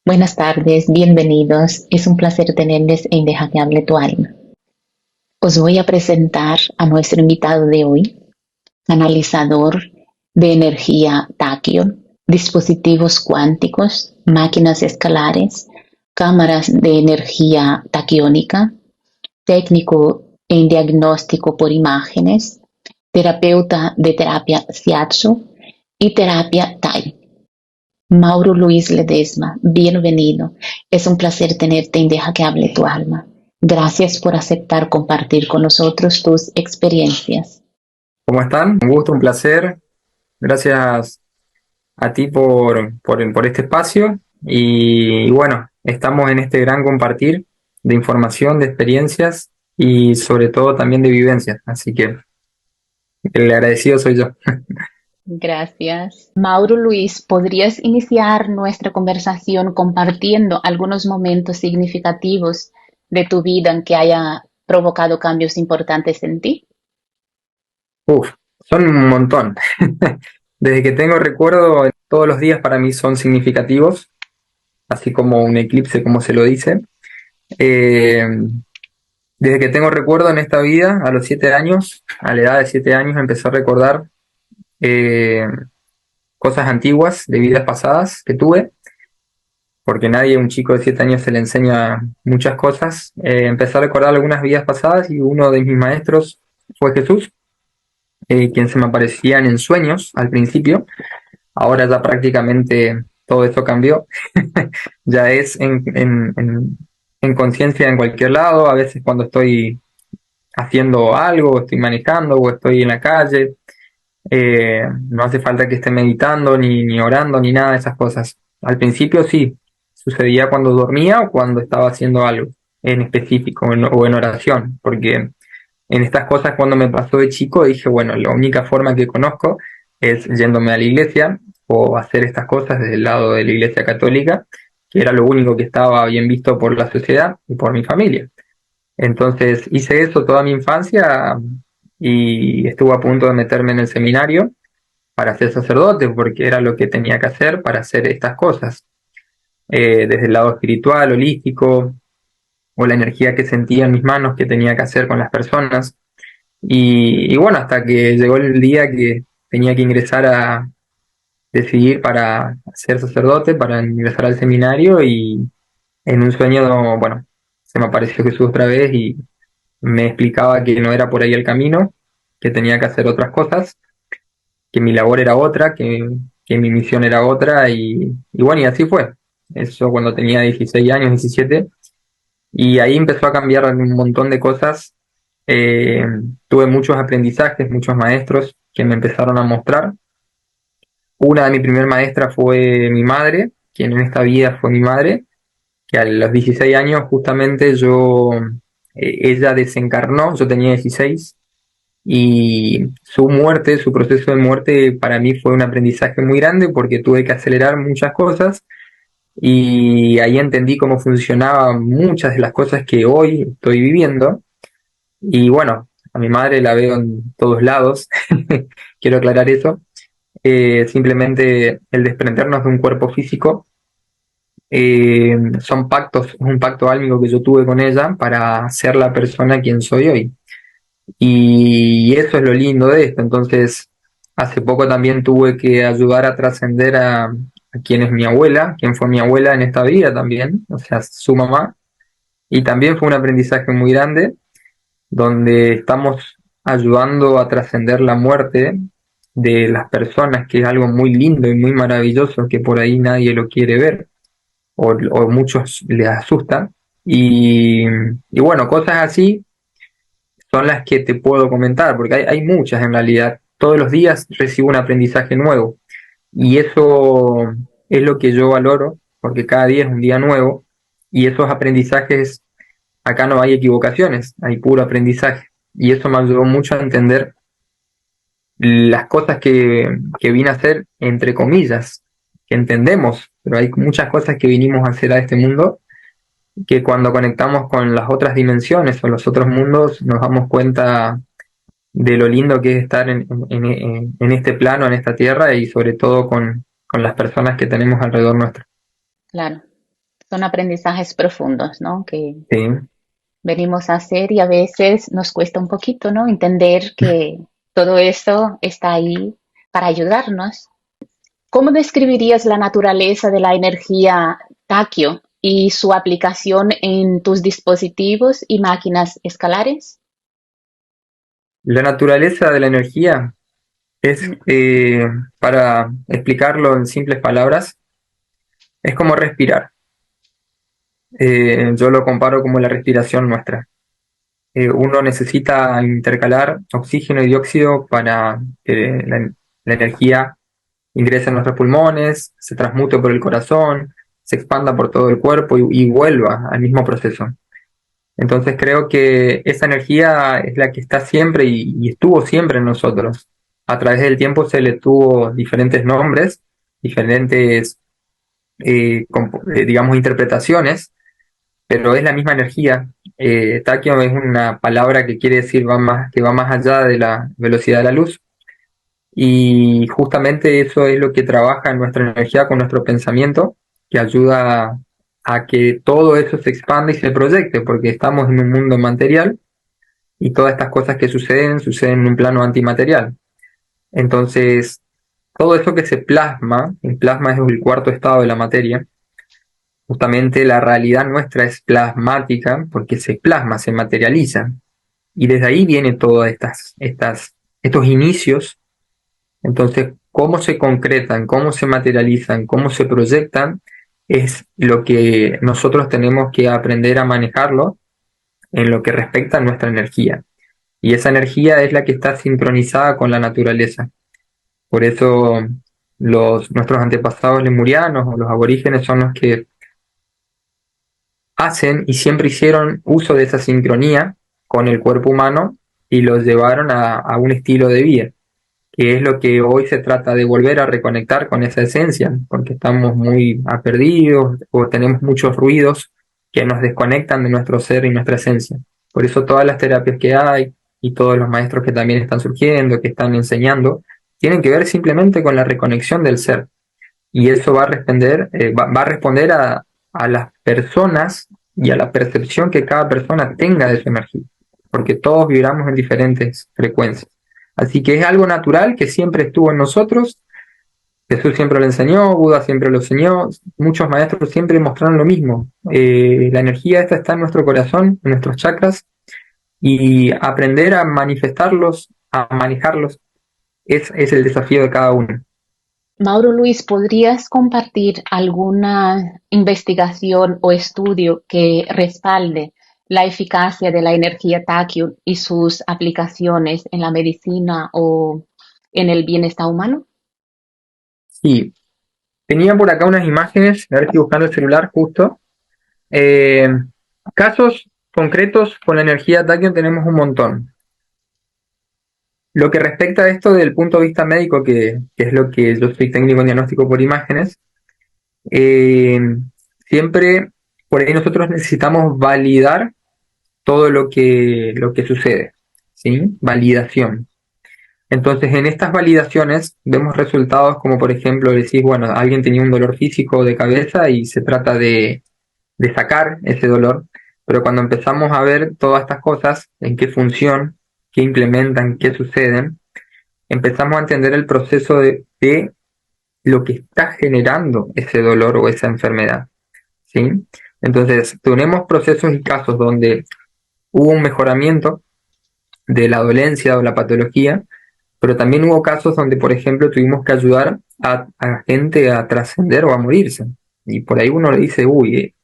Buenas tardes, bienvenidos. Es un placer tenerles en Deja que hable tu alma. Os voy a presentar a nuestro invitado de hoy, canalizador de energía Tachyon, dispositivos cuánticos, máquinas escalares, cámaras de energía taquiónica, técnico en diagnóstico por imágenes, terapeuta de terapia Shiatsu y terapia Tai. Mauro Luis Ledesma, bienvenido. Es un placer tenerte en Deja que hable tu alma. Gracias por aceptar compartir con nosotros tus experiencias. ¿Cómo están? Un gusto, un placer. Gracias a ti por este espacio. Y bueno, estamos en este gran compartir de información, de experiencias y sobre todo también de vivencias. Así que el agradecido soy yo. Gracias. Mauro Luis, ¿podrías iniciar nuestra conversación compartiendo algunos momentos significativos de tu vida en que haya provocado cambios importantes en ti? Uf, son un montón. Desde que tengo recuerdo, todos los días para mí son significativos, así como un eclipse, como se lo dice. Eh, Desde que tengo recuerdo en esta vida, a los 7 años, a la edad de 7 años, empecé a recordar eh, cosas antiguas de vidas pasadas que tuve, porque nadie a un chico de 7 años se le enseña muchas cosas. Empecé a recordar algunas vidas pasadas y uno de mis maestros fue Jesús, quien se me aparecían en sueños al principio. Ahora ya prácticamente todo esto cambió. Ya es en conciencia en cualquier lado, a veces cuando estoy haciendo algo, estoy manejando o estoy en la calle. No hace falta que esté meditando, ni orando, ni nada de esas cosas. Al principio sí, sucedía cuando dormía o cuando estaba haciendo algo en específico o en oración, porque en estas cosas cuando me pasó de chico dije, bueno, la única forma que conozco es yéndome a la iglesia o hacer estas cosas desde el lado de la iglesia católica, que era lo único que estaba bien visto por la sociedad y por mi familia. Entonces hice eso toda mi infancia y estuve a punto de meterme en el seminario para ser sacerdote, porque era lo que tenía que hacer para hacer estas cosas, desde el lado espiritual, holístico, o la energía que sentía en mis manos que tenía que hacer con las personas. Y bueno, hasta que llegó el día que tenía que ingresar a decidir para ser sacerdote, para ingresar al seminario y en un sueño, bueno, se me apareció Jesús otra vez y me explicaba que no era por ahí el camino, que tenía que hacer otras cosas, que mi labor era otra, que mi misión era otra y bueno, y así fue. Eso cuando tenía 16 años, 17, y ahí empezó a cambiar un montón de cosas. Eh, Tuve muchos aprendizajes, muchos maestros que me empezaron a mostrar. Una de mis primeras maestras fue mi madre, quien en esta vida fue mi madre, que a los 16 años justamente ella desencarnó, yo tenía 16, y su muerte, su proceso de muerte para mí fue un aprendizaje muy grande porque tuve que acelerar muchas cosas y ahí entendí cómo funcionaban muchas de las cosas que hoy estoy viviendo. Y bueno, a mi madre la veo en todos lados, quiero aclarar eso. Simplemente el desprendernos de un cuerpo físico son pactos, es un pacto álmico que yo tuve con ella para ser la persona quien soy hoy. Y eso es lo lindo de esto. Entonces, hace poco también tuve que ayudar a trascender a quien es mi abuela, quien fue mi abuela en esta vida también, o sea, su mamá. Y también fue un aprendizaje muy grande, donde estamos ayudando a trascender la muerte de las personas, que es algo muy lindo y muy maravilloso, que por ahí nadie lo quiere ver, o muchos les asusta. Y bueno, cosas así son las que te puedo comentar, porque hay muchas en realidad. Todos los días recibo un aprendizaje nuevo y eso es lo que yo valoro, porque cada día es un día nuevo y esos aprendizajes, acá no hay equivocaciones, hay puro aprendizaje. Y eso me ayudó mucho a entender las cosas que vine a hacer, entre comillas, que entendemos, pero hay muchas cosas que vinimos a hacer a este mundo que cuando conectamos con las otras dimensiones o los otros mundos nos damos cuenta de lo lindo que es estar en este plano, en esta tierra y sobre todo con las personas que tenemos alrededor nuestro. Claro. Son aprendizajes profundos, ¿no? Que Sí. venimos a hacer y a veces nos cuesta un poquito, ¿no? Entender que todo eso está ahí para ayudarnos. ¿Cómo describirías la naturaleza de la energía Takio y su aplicación en tus dispositivos y máquinas escalares? La naturaleza de la energía es, Mm. para explicarlo en simples palabras, es como respirar. Yo lo comparo como la respiración nuestra. Uno necesita intercalar oxígeno y dióxido para que la energía ingrese a nuestros pulmones, se transmute por el corazón, se expanda por todo el cuerpo y vuelva al mismo proceso. Entonces creo que esa energía es la que está siempre y estuvo siempre en nosotros. A través del tiempo se le tuvo diferentes nombres, diferentes, digamos, interpretaciones, pero es la misma energía. Tachyon es una palabra que quiere decir que va más allá de la velocidad de la luz. Y justamente eso es lo que trabaja en nuestra energía con nuestro pensamiento, que ayuda a que todo eso se expanda y se proyecte, porque estamos en un mundo material y todas estas cosas que suceden en un plano antimaterial. Entonces, todo eso que se plasma, el plasma es el cuarto estado de la materia, justamente la realidad nuestra es plasmática porque se plasma, se materializa. Y desde ahí viene todas estos inicios. Entonces, cómo se concretan, cómo se materializan, cómo se proyectan, es lo que nosotros tenemos que aprender a manejarlo en lo que respecta a nuestra energía. Y esa energía es la que está sincronizada con la naturaleza. Por eso nuestros antepasados lemurianos o los aborígenes son los que hacen y siempre hicieron uso de esa sincronía con el cuerpo humano y los llevaron a un estilo de vida, que es lo que hoy se trata de volver a reconectar con esa esencia, porque estamos muy perdidos o tenemos muchos ruidos que nos desconectan de nuestro ser y nuestra esencia. Por eso todas las terapias que hay y todos los maestros que también están surgiendo, que están enseñando, tienen que ver simplemente con la reconexión del ser. Y eso va a responder a las personas y a la percepción que cada persona tenga de su energía, porque todos vibramos en diferentes frecuencias. Así que es algo natural que siempre estuvo en nosotros. Jesús siempre lo enseñó, Buda siempre lo enseñó, muchos maestros siempre mostraron lo mismo. La energía esta está en nuestro corazón, en nuestros chakras, y aprender a manifestarlos, a manejarlos, es el desafío de cada uno. Mauro Luis, ¿podrías compartir alguna investigación o estudio que respalde la eficacia de la energía Tachyon y sus aplicaciones en la medicina o en el bienestar humano? Sí, tenía por acá unas imágenes, a ver si buscando el celular justo. Eh, Casos concretos con la energía Tachyon tenemos un montón. Lo que respecta a esto desde el punto de vista médico, que es lo que yo soy técnico en diagnóstico por imágenes, eh, siempre por ahí nosotros necesitamos validar todo lo que sucede, ¿sí? Validación. Entonces, en estas validaciones vemos resultados como, por ejemplo, decís, bueno, alguien tenía un dolor físico de cabeza y se trata de sacar ese dolor, pero cuando empezamos a ver todas estas cosas, en qué función, qué implementan, qué suceden, empezamos a entender el proceso de lo que está generando ese dolor o esa enfermedad, ¿sí? Entonces, tenemos procesos y casos donde hubo un mejoramiento de la dolencia o la patología, pero también hubo casos donde, por ejemplo, tuvimos que ayudar a gente a trascender o a morirse. Y por ahí uno le dice, uy,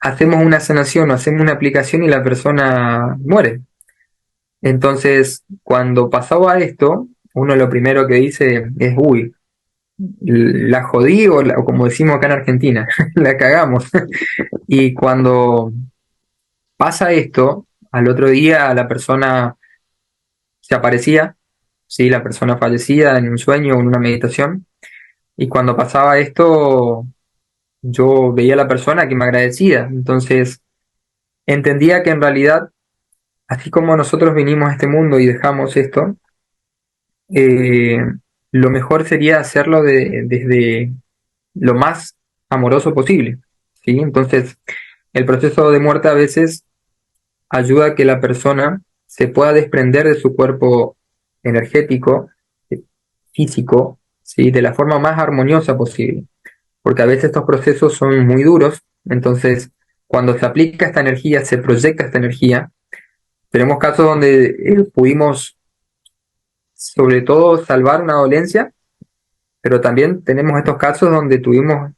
hacemos una sanación o hacemos una aplicación y la persona muere. Entonces, cuando pasaba esto, uno lo primero que dice es, uy, la jodí o como decimos acá en Argentina, la cagamos. Y cuando pasa esto, al otro día la persona se aparecía, ¿sí? La persona fallecía en un sueño o en una meditación. Y cuando pasaba esto, yo veía a la persona que me agradecía. Entonces, entendía que en realidad, así como nosotros vinimos a este mundo y dejamos esto, eh, lo mejor sería hacerlo desde lo más amoroso posible, ¿sí? Entonces, el proceso de muerte a veces ayuda a que la persona se pueda desprender de su cuerpo energético, físico, ¿sí? De la forma más armoniosa posible, porque a veces estos procesos son muy duros, entonces cuando se aplica esta energía, se proyecta esta energía. Tenemos casos donde pudimos sobre todo salvar una dolencia, pero también tenemos estos casos donde tuvimos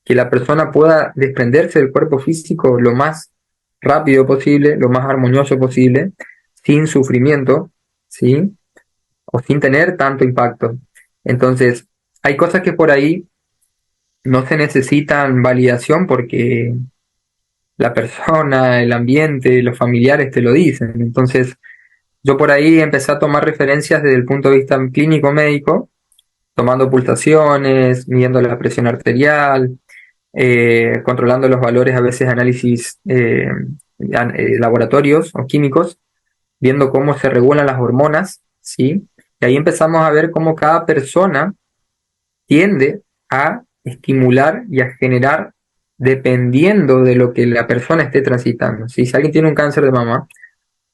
que la persona pueda desprenderse del cuerpo físico lo más rápido posible, lo más armonioso posible, sin sufrimiento, ¿sí? O sin tener tanto impacto. Entonces, hay cosas que por ahí no se necesitan validación porque la persona, el ambiente, los familiares te lo dicen. Entonces, yo por ahí empecé a tomar referencias desde el punto de vista clínico médico, tomando pulsaciones, midiendo la presión arterial, controlando los valores, a veces análisis laboratorios o químicos, viendo cómo se regulan las hormonas, ¿sí? Y ahí empezamos a ver cómo cada persona tiende a estimular y a generar dependiendo de lo que la persona esté transitando. ¿Sí? Si alguien tiene un cáncer de mama,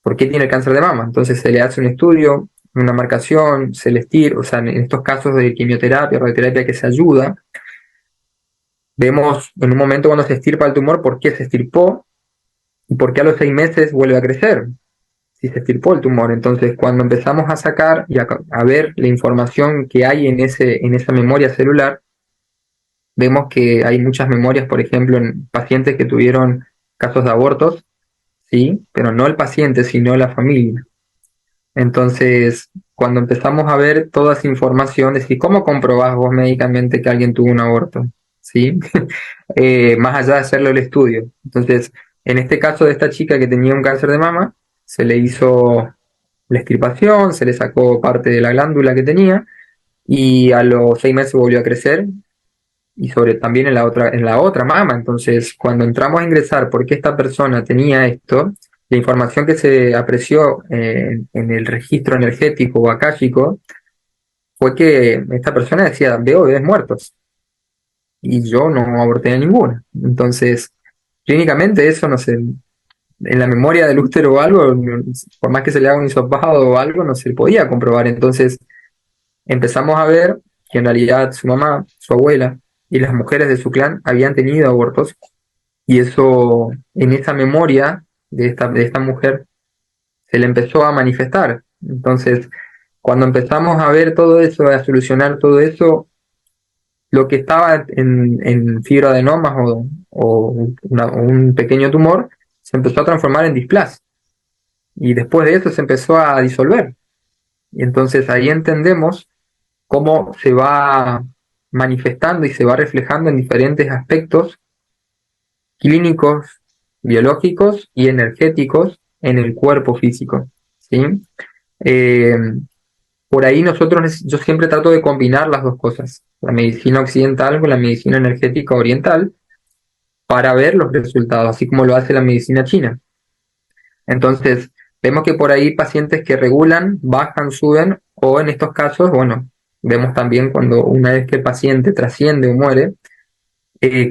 ¿por qué tiene el cáncer de mama? Entonces se le hace un estudio, una marcación, se le estira, o sea, en estos casos de quimioterapia, radioterapia que se ayuda, vemos en un momento cuando se estirpa el tumor por qué se estirpó y por qué a los 6 meses vuelve a crecer, si se estirpó el tumor. Entonces, cuando empezamos a sacar y a ver la información que hay en esa memoria celular, vemos que hay muchas memorias, por ejemplo, en pacientes que tuvieron casos de abortos, sí, pero no el paciente, sino la familia. Entonces, cuando empezamos a ver toda esa información, es decir, ¿cómo comprobás vos médicamente que alguien tuvo un aborto? ¿Sí? Más allá de hacerlo el estudio. Entonces, en este caso de esta chica que tenía un cáncer de mama, se le hizo la extirpación, se le sacó parte de la glándula que tenía y a los 6 meses volvió a crecer y sobre también en la otra mama. Entonces, cuando entramos a ingresar por qué esta persona tenía esto, la información que se apreció en el registro energético o akáshico fue que esta persona decía, veo bebés muertos y yo no aborté a ninguna. Entonces, clínicamente eso no sé, en la memoria del útero o algo, por más que se le haga un hisopado o algo, no se podía comprobar. Entonces, empezamos a ver que en realidad su mamá, su abuela y las mujeres de su clan habían tenido abortos y eso en esa memoria de esta mujer se le empezó a manifestar. Entonces, cuando empezamos a ver todo eso, a solucionar todo eso, lo que estaba en fibroadenomas o un pequeño tumor se empezó a transformar en displasia y después de eso se empezó a disolver. Y entonces ahí entendemos cómo se va manifestando y se va reflejando en diferentes aspectos clínicos, biológicos y energéticos en el cuerpo físico, ¿sí? Eh, por ahí yo siempre trato de combinar las dos cosas, la medicina occidental con la medicina energética oriental, para ver los resultados, así como lo hace la medicina china. Entonces, vemos que por ahí pacientes que regulan, bajan, suben, o en estos casos, bueno, vemos también cuando una vez que el paciente trasciende o muere,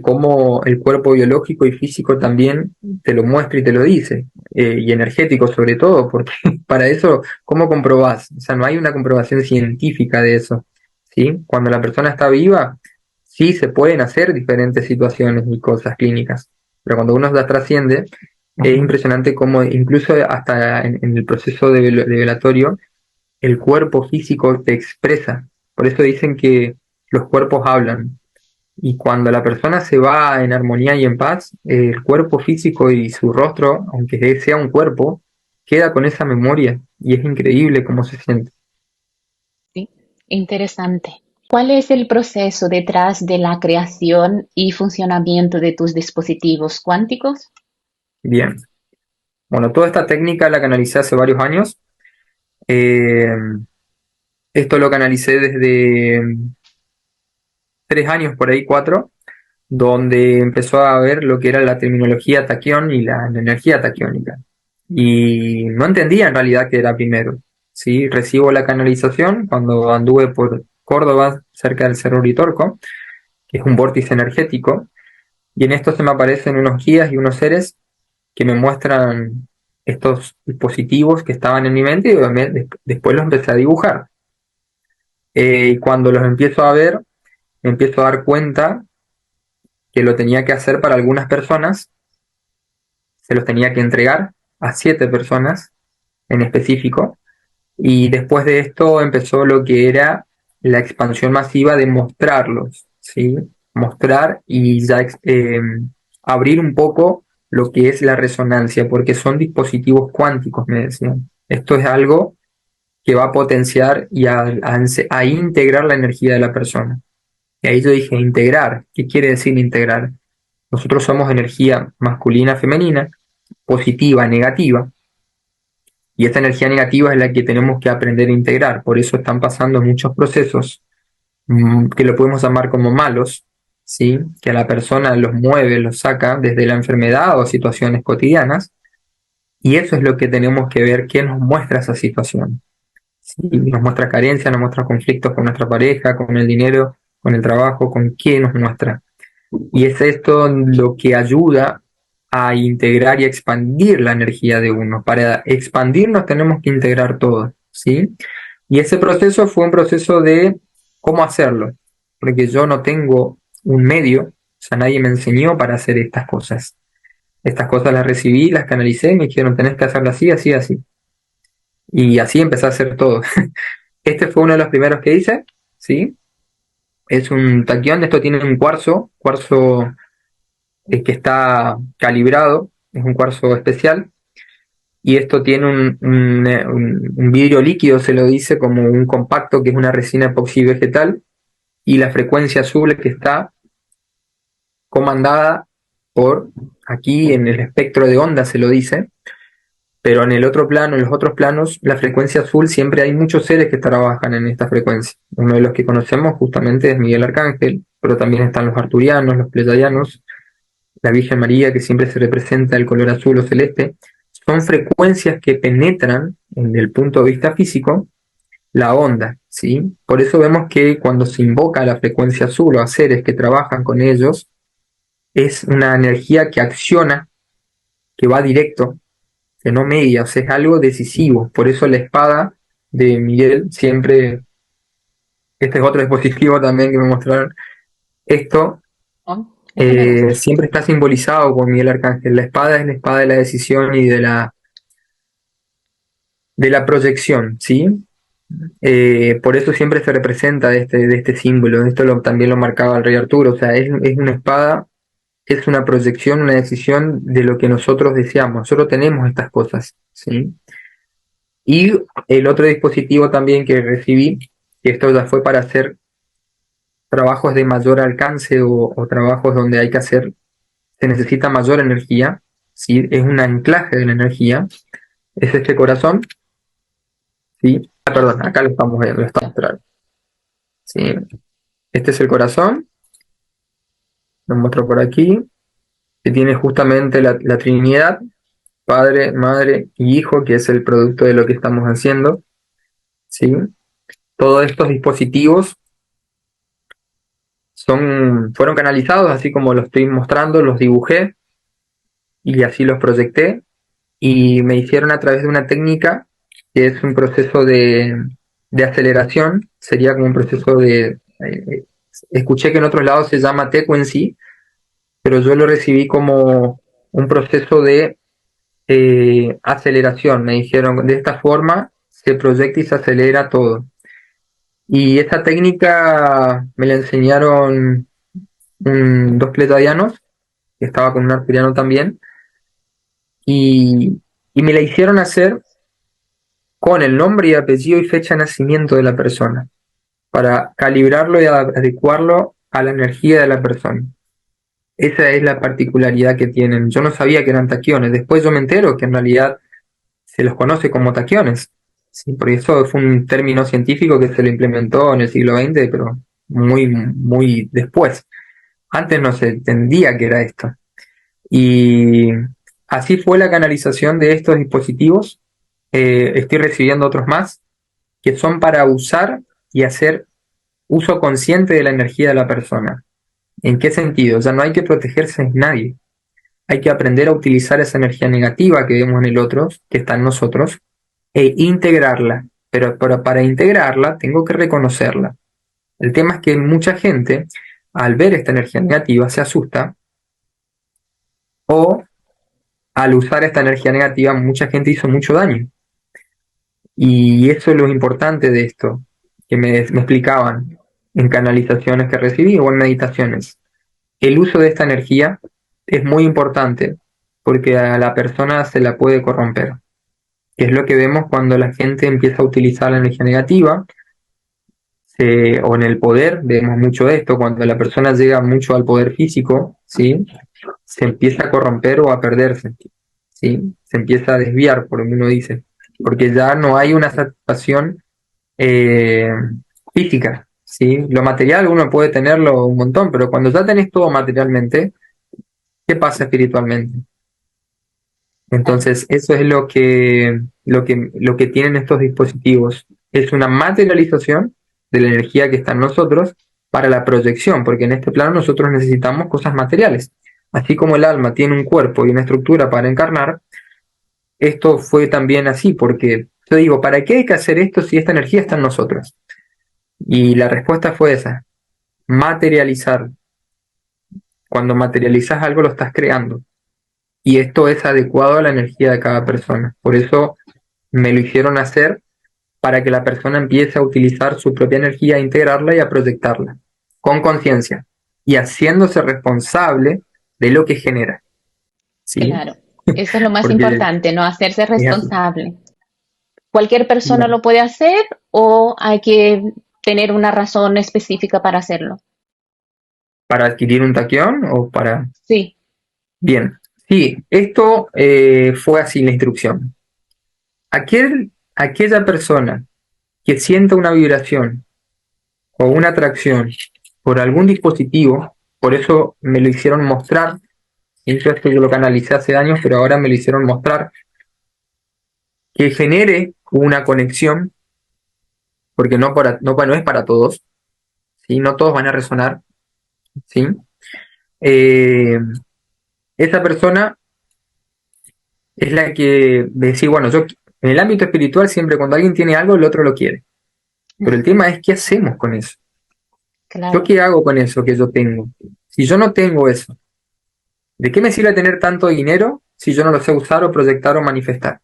cómo el cuerpo biológico y físico también te lo muestra y te lo dice, y energético sobre todo, porque para eso, ¿cómo comprobás? O sea, no hay una comprobación científica de eso, ¿sí? Cuando la persona está viva, sí se pueden hacer diferentes situaciones y cosas clínicas, pero cuando uno la trasciende, es impresionante cómo incluso hasta en el proceso de velatorio, el cuerpo físico te expresa. Por eso dicen que los cuerpos hablan. Y cuando la persona se va en armonía y en paz, el cuerpo físico y su rostro, aunque sea un cuerpo, queda con esa memoria y es increíble cómo se siente. Sí, interesante. ¿Cuál es el proceso detrás de la creación y funcionamiento de tus dispositivos cuánticos? Bien. Bueno, toda esta técnica la canalicé hace varios años. Eh, Esto lo canalicé desde 3 años, por ahí 4, donde empezó a ver lo que era la terminología taquión y la energía taquiónica. Y no entendía en realidad qué era primero. ¿Sí? Recibo la canalización cuando anduve por Córdoba, cerca del Cerro Uritorco, que es un vórtice energético, Y en esto se me aparecen unos guías y unos seres que me muestran estos dispositivos que estaban en mi mente y después los empecé a dibujar. Y cuando los empiezo a ver, me empiezo a dar cuenta que lo tenía que hacer para algunas personas, se los tenía que entregar a 7 personas en específico, y después de esto empezó lo que era la expansión masiva de mostrarlos, ¿sí? Mostrar y ya abrir un poco lo que es la resonancia, porque son dispositivos cuánticos, me decían. Esto es algo que va a potenciar y a integrar la energía de la persona. Y ahí yo dije, integrar, ¿qué quiere decir integrar? Nosotros somos energía masculina, femenina, positiva, negativa, y esta energía negativa es la que tenemos que aprender a integrar. Por eso están pasando muchos procesos que lo podemos llamar como malos, ¿sí? Que a la persona los mueve, los saca desde la enfermedad o situaciones cotidianas, y eso es lo que tenemos que ver, qué nos muestra esa situación. ¿Sí? Nos muestra carencia, nos muestra conflictos con nuestra pareja, con el dinero, con el trabajo, con qué nos muestra. Y es esto lo que ayuda a integrar y expandir la energía de uno. Para expandirnos tenemos que integrar todo, ¿sí? Y ese proceso fue un proceso de cómo hacerlo, porque yo no tengo un medio, o sea, nadie me enseñó para hacer estas cosas. Estas cosas las recibí, las canalicé y me dijeron, tenés que hacerlas así, así, así. Y así empecé a hacer todo. Este fue uno de los primeros que hice, ¿sí? Es un taquión, esto tiene un cuarzo que está calibrado, es un cuarzo especial, y esto tiene un vidrio líquido, se lo dice, como un compacto, que es una resina epoxi vegetal, y la frecuencia azul que está comandada por, aquí en el espectro de onda se lo dice, pero en el otro plano, en los otros planos, la frecuencia azul siempre hay muchos seres que trabajan en esta frecuencia. Uno de los que conocemos justamente es Miguel Arcángel, pero también están los arturianos, los pleiadianos, la Virgen María, que siempre se representa el color azul o celeste. Son frecuencias que penetran, desde el punto de vista físico, la onda, ¿sí? Por eso vemos que cuando se invoca la frecuencia azul o a seres que trabajan con ellos, es una energía que acciona, que va directo, que no media, o sea, es algo decisivo. Por eso la espada de Miguel siempre, este es otro dispositivo también que me mostraron, esto siempre está simbolizado por Miguel Arcángel. La espada es la espada de la decisión y de la proyección, ¿sí? Por eso siempre se representa de este símbolo. Esto también lo marcaba el rey Arturo. O sea, es una espada, es una proyección, una decisión de lo que nosotros deseamos. Nosotros tenemos estas cosas, ¿sí? Y el otro dispositivo también que recibí, que esto ya fue para hacer trabajos de mayor alcance o trabajos donde hay que hacer, se necesita mayor energía, ¿sí? Es un anclaje de la energía, es este corazón, ¿sí? Perdón, acá lo estamos viendo, lo estamos mostrando, ¿sí? Este es el corazón, lo muestro por aquí, que tiene justamente la Trinidad, Padre, Madre y Hijo, que es el producto de lo que estamos haciendo, ¿sí? Todos estos dispositivos fueron canalizados, así como los estoy mostrando, los dibujé y así los proyecté, y me hicieron a través de una técnica que es un proceso de aceleración, sería como un proceso escuché que en otros lados se llama Tequency, pero yo lo recibí como un proceso de aceleración. Me dijeron, de esta forma se proyecta y se acelera todo. Y esta técnica me la enseñaron dos pleiadianos, que estaba con un arturiano también, y me la hicieron hacer con el nombre y apellido y fecha de nacimiento de la persona, para calibrarlo y adecuarlo a la energía de la persona. Esa es la particularidad que tienen. Yo no sabía que eran taquiones. Después yo me entero que en realidad se los conoce como taquiones. Sí, porque eso fue un término científico que se lo implementó en el siglo XX, pero muy, muy después. Antes no se entendía que era esto. Y así fue la canalización de estos dispositivos. Estoy recibiendo otros más que son para usar y hacer uso consciente de la energía de la persona. ¿En qué sentido? O sea, no hay que protegerse de nadie. Hay que aprender a utilizar esa energía negativa que vemos en el otro, que está en nosotros, e integrarla. Pero para integrarla tengo que reconocerla. El tema es que mucha gente, al ver esta energía negativa, se asusta, o al usar esta energía negativa, mucha gente hizo mucho daño. Y eso es lo importante de esto, que me explicaban en canalizaciones que recibí o en meditaciones. El uso de esta energía es muy importante porque a la persona se la puede corromper, que es lo que vemos cuando la gente empieza a utilizar la energía negativa, o en el poder, vemos mucho de esto, cuando la persona llega mucho al poder físico, ¿sí? Se empieza a corromper o a perderse, ¿sí? Se empieza a desviar, por lo que uno dice, porque ya no hay una satisfacción eh, física, ¿sí? Lo material uno puede tenerlo un montón, pero cuando ya tenés todo materialmente, ¿qué pasa espiritualmente? Claro. Entonces, eso es lo que tienen estos dispositivos. Es una materialización de la energía que está en nosotros para la proyección, porque en este plano nosotros necesitamos cosas materiales. Así como el alma tiene un cuerpo y una estructura para encarnar, esto fue también así, porque yo digo, ¿para qué hay que hacer esto si esta energía está en nosotros? Y la respuesta fue esa, materializar. Cuando materializas algo lo estás creando. Y esto es adecuado a la energía de cada persona. Por eso me lo hicieron hacer para que la persona empiece a utilizar su propia energía, a integrarla y a proyectarla con conciencia y haciéndose responsable de lo que genera. ¿Sí? Claro, eso es lo más Porque importante, ¿no? Hacerse es así. responsable. ¿Cualquier persona Bien. lo puede hacer o hay que tener una razón específica para hacerlo? ¿Para adquirir un taquión o para...? Sí. Bien. Sí, esto fue así la instrucción. Aquella persona que sienta una vibración o una atracción por algún dispositivo, por eso me lo hicieron mostrar, eso es que yo lo canalicé hace años, pero ahora me lo hicieron mostrar, que genere una conexión, porque no es para todos, ¿sí? No todos van a resonar, ¿sí? Eh, Esa persona es la que decir, bueno, yo en el ámbito espiritual siempre cuando alguien tiene algo, el otro lo quiere, pero el tema es qué hacemos con eso. ¿Yo Claro, qué hago con eso que yo tengo? Si yo no tengo eso, ¿de qué me sirve tener tanto dinero si yo no lo sé usar o proyectar o manifestar?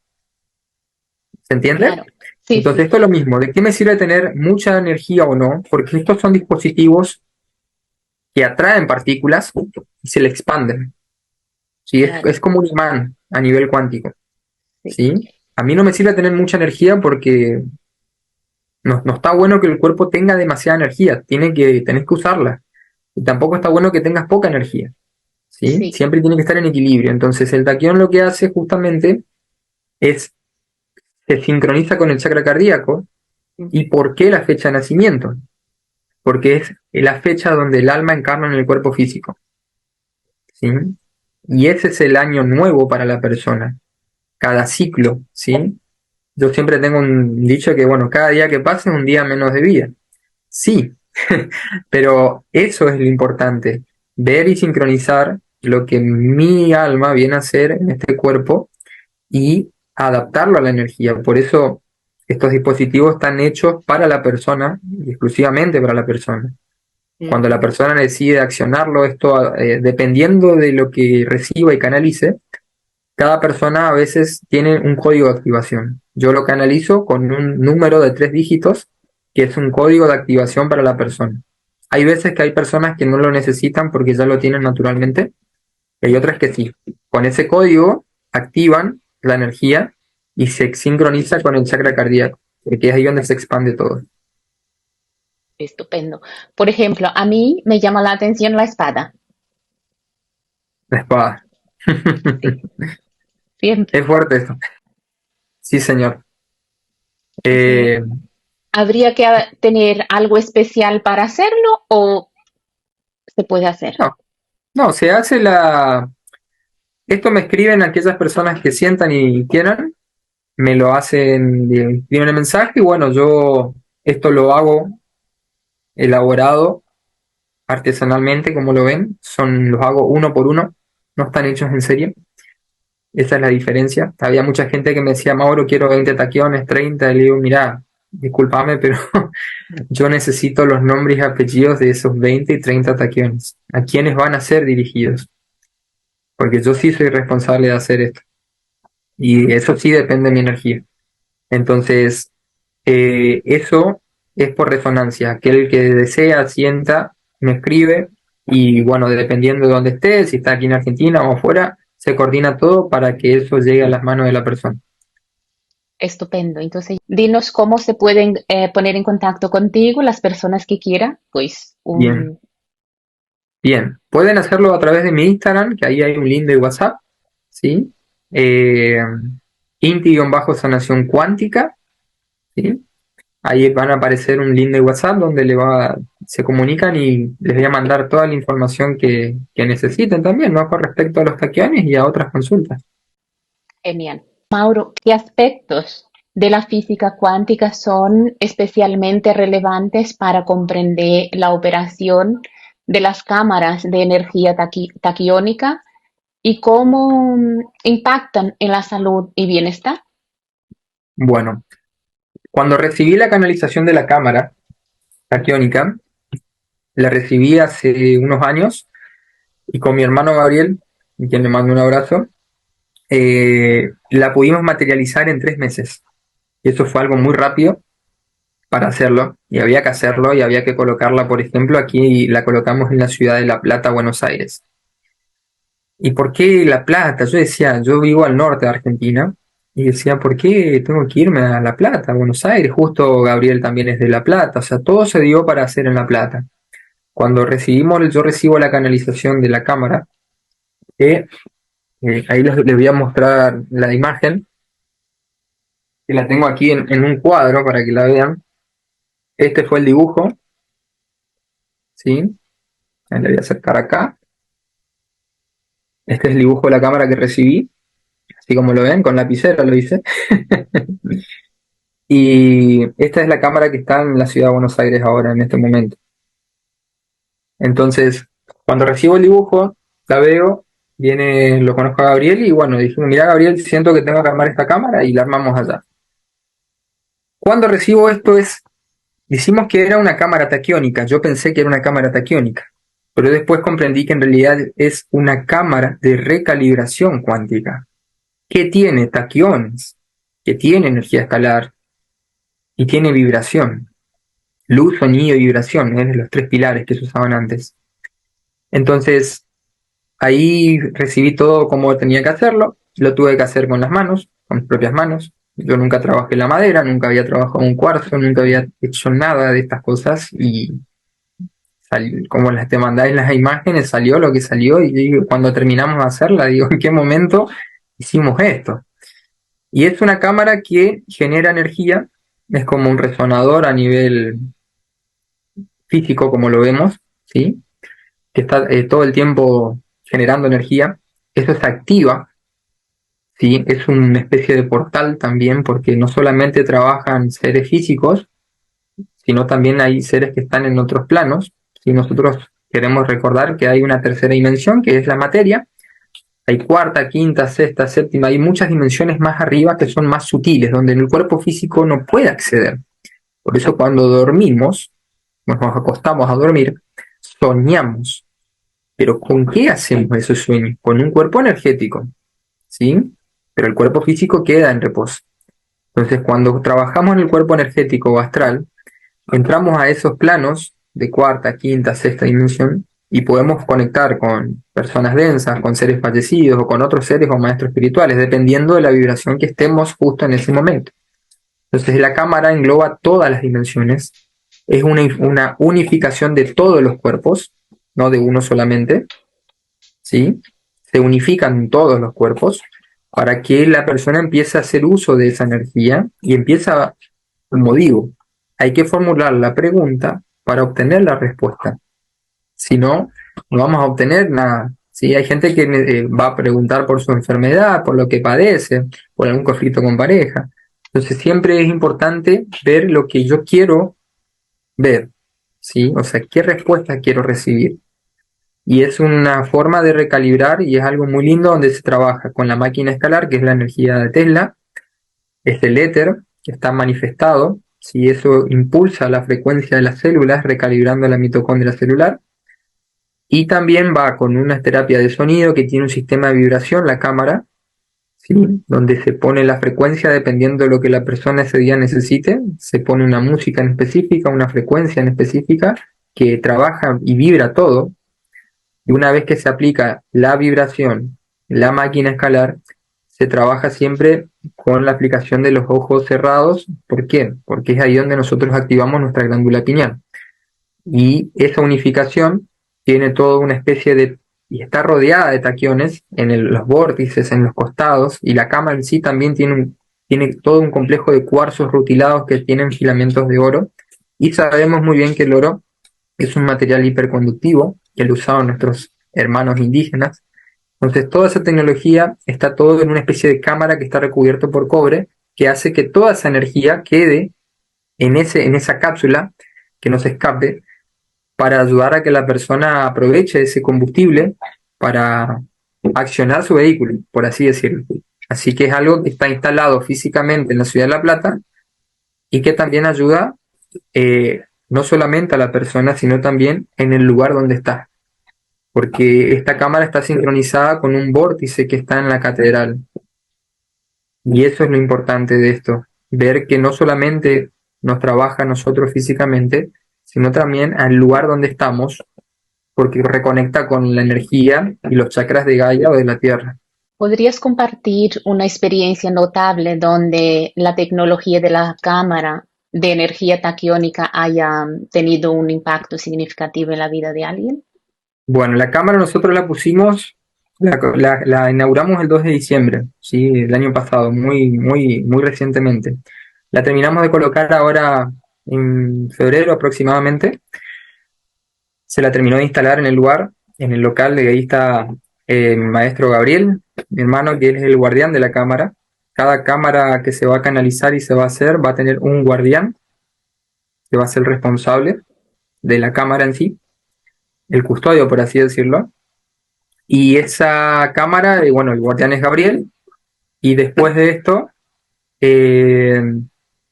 ¿Se entiende? claro. Sí, Entonces sí, esto es lo mismo, ¿de qué me sirve tener mucha energía o no? Porque estos son dispositivos que atraen partículas y se le expanden. ¿Sí? Es claro, como un imán a nivel cuántico. sí, ¿Sí? A mí no me sirve tener mucha energía porque no está bueno que el cuerpo tenga demasiada energía, tenés que usarla. Y tampoco está bueno que tengas poca energía. ¿Sí? sí. Siempre tiene que estar en equilibrio. Entonces el taquión lo que hace justamente es se sincroniza con el chakra cardíaco. ¿Y por qué la fecha de nacimiento? Porque es la fecha donde el alma encarna en el cuerpo físico. ¿Sí? Y ese es el año nuevo para la persona, cada ciclo. ¿Sí? Yo siempre tengo un dicho que, bueno, cada día que pasa es un día menos de vida. Sí, pero eso es lo importante, ver y sincronizar lo que mi alma viene a hacer en este cuerpo y adaptarlo a la energía. Por eso estos dispositivos están hechos para la persona y exclusivamente para la persona. Cuando la persona decide accionarlo, esto dependiendo de lo que reciba y canalice, cada persona a veces tiene un código de activación. Yo lo canalizo con un número de 3 dígitos, que es un código de activación para la persona. Hay veces que hay personas que no lo necesitan porque ya lo tienen naturalmente, y hay otras que sí. Con ese código activan la energía y se sincroniza con el chakra cardíaco, porque es ahí donde se expande todo. Estupendo. Por ejemplo, a mí me llama la atención la espada. La espada. Sí, siempre. Es fuerte esto. Sí, señor. Sí. Eh, ¿Habría que tener algo especial para hacerlo o se puede hacer? no, no, se hace la... Esto me escriben aquellas personas que sientan y quieran, me lo hacen, me escriben el mensaje y bueno, yo esto lo hago elaborado artesanalmente, como lo ven, los hago uno por uno, no están hechos en serie. Esa es la diferencia. Había mucha gente que me decía, Mauro, quiero 20 taquiones, 30, y le digo, mira, discúlpame, pero yo necesito los nombres y apellidos de esos 20 y 30 taquiones. ¿A quiénes van a ser dirigidos? Porque yo sí soy responsable de hacer esto. Y eso sí depende de mi energía. Entonces, eso es por resonancia. Aquel que desea, sienta, me escribe y bueno, dependiendo de dónde esté, si está aquí en Argentina o afuera, se coordina todo para que eso llegue a las manos de la persona. Estupendo. Entonces, dinos cómo se pueden poner en contacto contigo las personas que quieran. Pues Bien, bien. Pueden hacerlo a través de mi Instagram, que ahí hay un link de WhatsApp, ¿sí? Eh, Inti-sanación cuántica, ¿sí? Ahí van a aparecer un link de WhatsApp donde se comunican y les voy a mandar toda la información que necesiten también, ¿no? Con respecto a los taquiones y a otras consultas. genial. Mauro, ¿qué aspectos de la física cuántica son especialmente relevantes para comprender la operación de las cámaras de energía taquiónica y cómo impactan en la salud y bienestar? Bueno, cuando recibí la canalización de la cámara taquiónica, la recibí hace unos años y con mi hermano Gabriel, a quien le mando un abrazo, la pudimos materializar en 3 meses. Y eso fue algo muy rápido para hacerlo, y había que hacerlo, y había que colocarla, por ejemplo, aquí la colocamos en la ciudad de La Plata, Buenos Aires. ¿Y por qué La Plata? Yo decía, yo vivo al norte de Argentina, y decía, ¿por qué tengo que irme a La Plata, a Buenos Aires? Justo Gabriel también es de La Plata, o sea, todo se dio para hacer en La Plata. Cuando yo recibo la canalización de la cámara, que ahí les voy a mostrar la imagen, que la tengo aquí en un cuadro para que la vean. Este fue el dibujo, ¿sí? Ahí le voy a acercar acá. Este es el dibujo de la cámara que recibí, así como lo ven, con lapicera lo hice. Y esta es la cámara que está en la ciudad de Buenos Aires ahora, en este momento. Entonces, cuando recibo el dibujo, la veo, lo conozco a Gabriel y bueno, dijimos, mira Gabriel, siento que tengo que armar esta cámara y la armamos allá. Cuando recibo esto decimos que era una cámara taquiónica, yo pensé que era una cámara taquiónica, pero después comprendí que en realidad es una cámara de recalibración cuántica, que tiene taquiones, que tiene energía escalar y tiene vibración. Luz, sonido y vibración, los 3 pilares que se usaban antes. Entonces, ahí recibí todo como tenía que hacerlo, lo tuve que hacer con las manos, con mis propias manos. Yo nunca trabajé la madera, nunca había trabajado un cuarzo, nunca había hecho nada de estas cosas y como te mandáis las imágenes, salió lo que salió y digo, cuando terminamos de hacerla, digo, ¿en qué momento hicimos esto? Y es una cámara que genera energía, es como un resonador a nivel físico, como lo vemos, ¿sí? Que está todo el tiempo generando energía. Eso se activa, ¿sí? Es una especie de portal también, porque no solamente trabajan seres físicos, sino también hay seres que están en otros planos. Si nosotros queremos recordar que hay una tercera dimensión, que es la materia, hay cuarta, quinta, sexta, séptima, hay muchas dimensiones más arriba que son más sutiles, donde el cuerpo físico no puede acceder. Por eso cuando dormimos, nos acostamos a dormir, soñamos. Pero ¿con qué hacemos esos sueños? Con un cuerpo energético, ¿sí? Pero el cuerpo físico queda en reposo. Entonces, cuando trabajamos en el cuerpo energético o astral, entramos a esos planos de cuarta, quinta, sexta dimensión y podemos conectar con personas densas, con seres fallecidos o con otros seres o maestros espirituales, dependiendo de la vibración que estemos justo en ese momento. Entonces, la cámara engloba todas las dimensiones, es una unificación de todos los cuerpos, no de uno solamente, ¿sí? Se unifican todos los cuerpos para que la persona empiece a hacer uso de esa energía y empieza, como digo, hay que formular la pregunta para obtener la respuesta. Si no, no vamos a obtener nada. ¿Sí? Hay gente que va a preguntar por su enfermedad, por lo que padece, por algún conflicto con pareja. Entonces siempre es importante ver lo que yo quiero ver. ¿sí? O sea, ¿qué respuesta quiero recibir? Y es una forma de recalibrar y es algo muy lindo donde se trabaja con la máquina escalar, que es la energía de Tesla, es el éter que está manifestado, si eso impulsa la frecuencia de las células, recalibrando la mitocondria celular, y también va con una terapia de sonido que tiene un sistema de vibración, la cámara, ¿sí? Donde se pone la frecuencia dependiendo de lo que la persona ese día necesite, se pone una música en específica, una frecuencia en específica, que trabaja y vibra todo, y una vez que se aplica la vibración, la máquina escalar, se trabaja siempre con la aplicación de los ojos cerrados. ¿Por qué? Porque es ahí donde nosotros activamos nuestra glándula pineal. Y esa unificación tiene toda una especie de... y está rodeada de taquiones en los vórtices, en los costados, y la cama en sí también tiene todo un complejo de cuarzos rutilados que tienen filamentos de oro. Y sabemos muy bien que el oro es un material hiperconductivo que lo usaban nuestros hermanos indígenas. Entonces, toda esa tecnología está todo en una especie de cámara que está recubierto por cobre, que hace que toda esa energía quede en esa cápsula, que no se escape, para ayudar a que la persona aproveche ese combustible para accionar su vehículo, por así decirlo. Así que es algo que está instalado físicamente en la ciudad de La Plata y que también ayuda no solamente a la persona, sino también en el lugar donde está, porque esta cámara está sincronizada con un vórtice que está en la catedral. Y eso es lo importante de esto, ver que no solamente nos trabaja a nosotros físicamente, sino también al lugar donde estamos, porque reconecta con la energía y los chakras de Gaia o de la Tierra. ¿Podrías compartir una experiencia notable donde la tecnología de la cámara de energía taquiónica haya tenido un impacto significativo en la vida de alguien? Bueno, la cámara nosotros la pusimos, la inauguramos el 2 de diciembre, ¿sí? El año pasado, muy recientemente. La terminamos de colocar ahora en febrero aproximadamente. Se la terminó de instalar en el lugar, en el local, de ahí está mi maestro Gabriel, mi hermano, que él es el guardián de la cámara. Cada cámara que se va a canalizar y se va a hacer va a tener un guardián que va a ser responsable de la cámara en sí, el custodio, por así decirlo. Y esa cámara, bueno, el guardián es Gabriel, y después de esto, eh,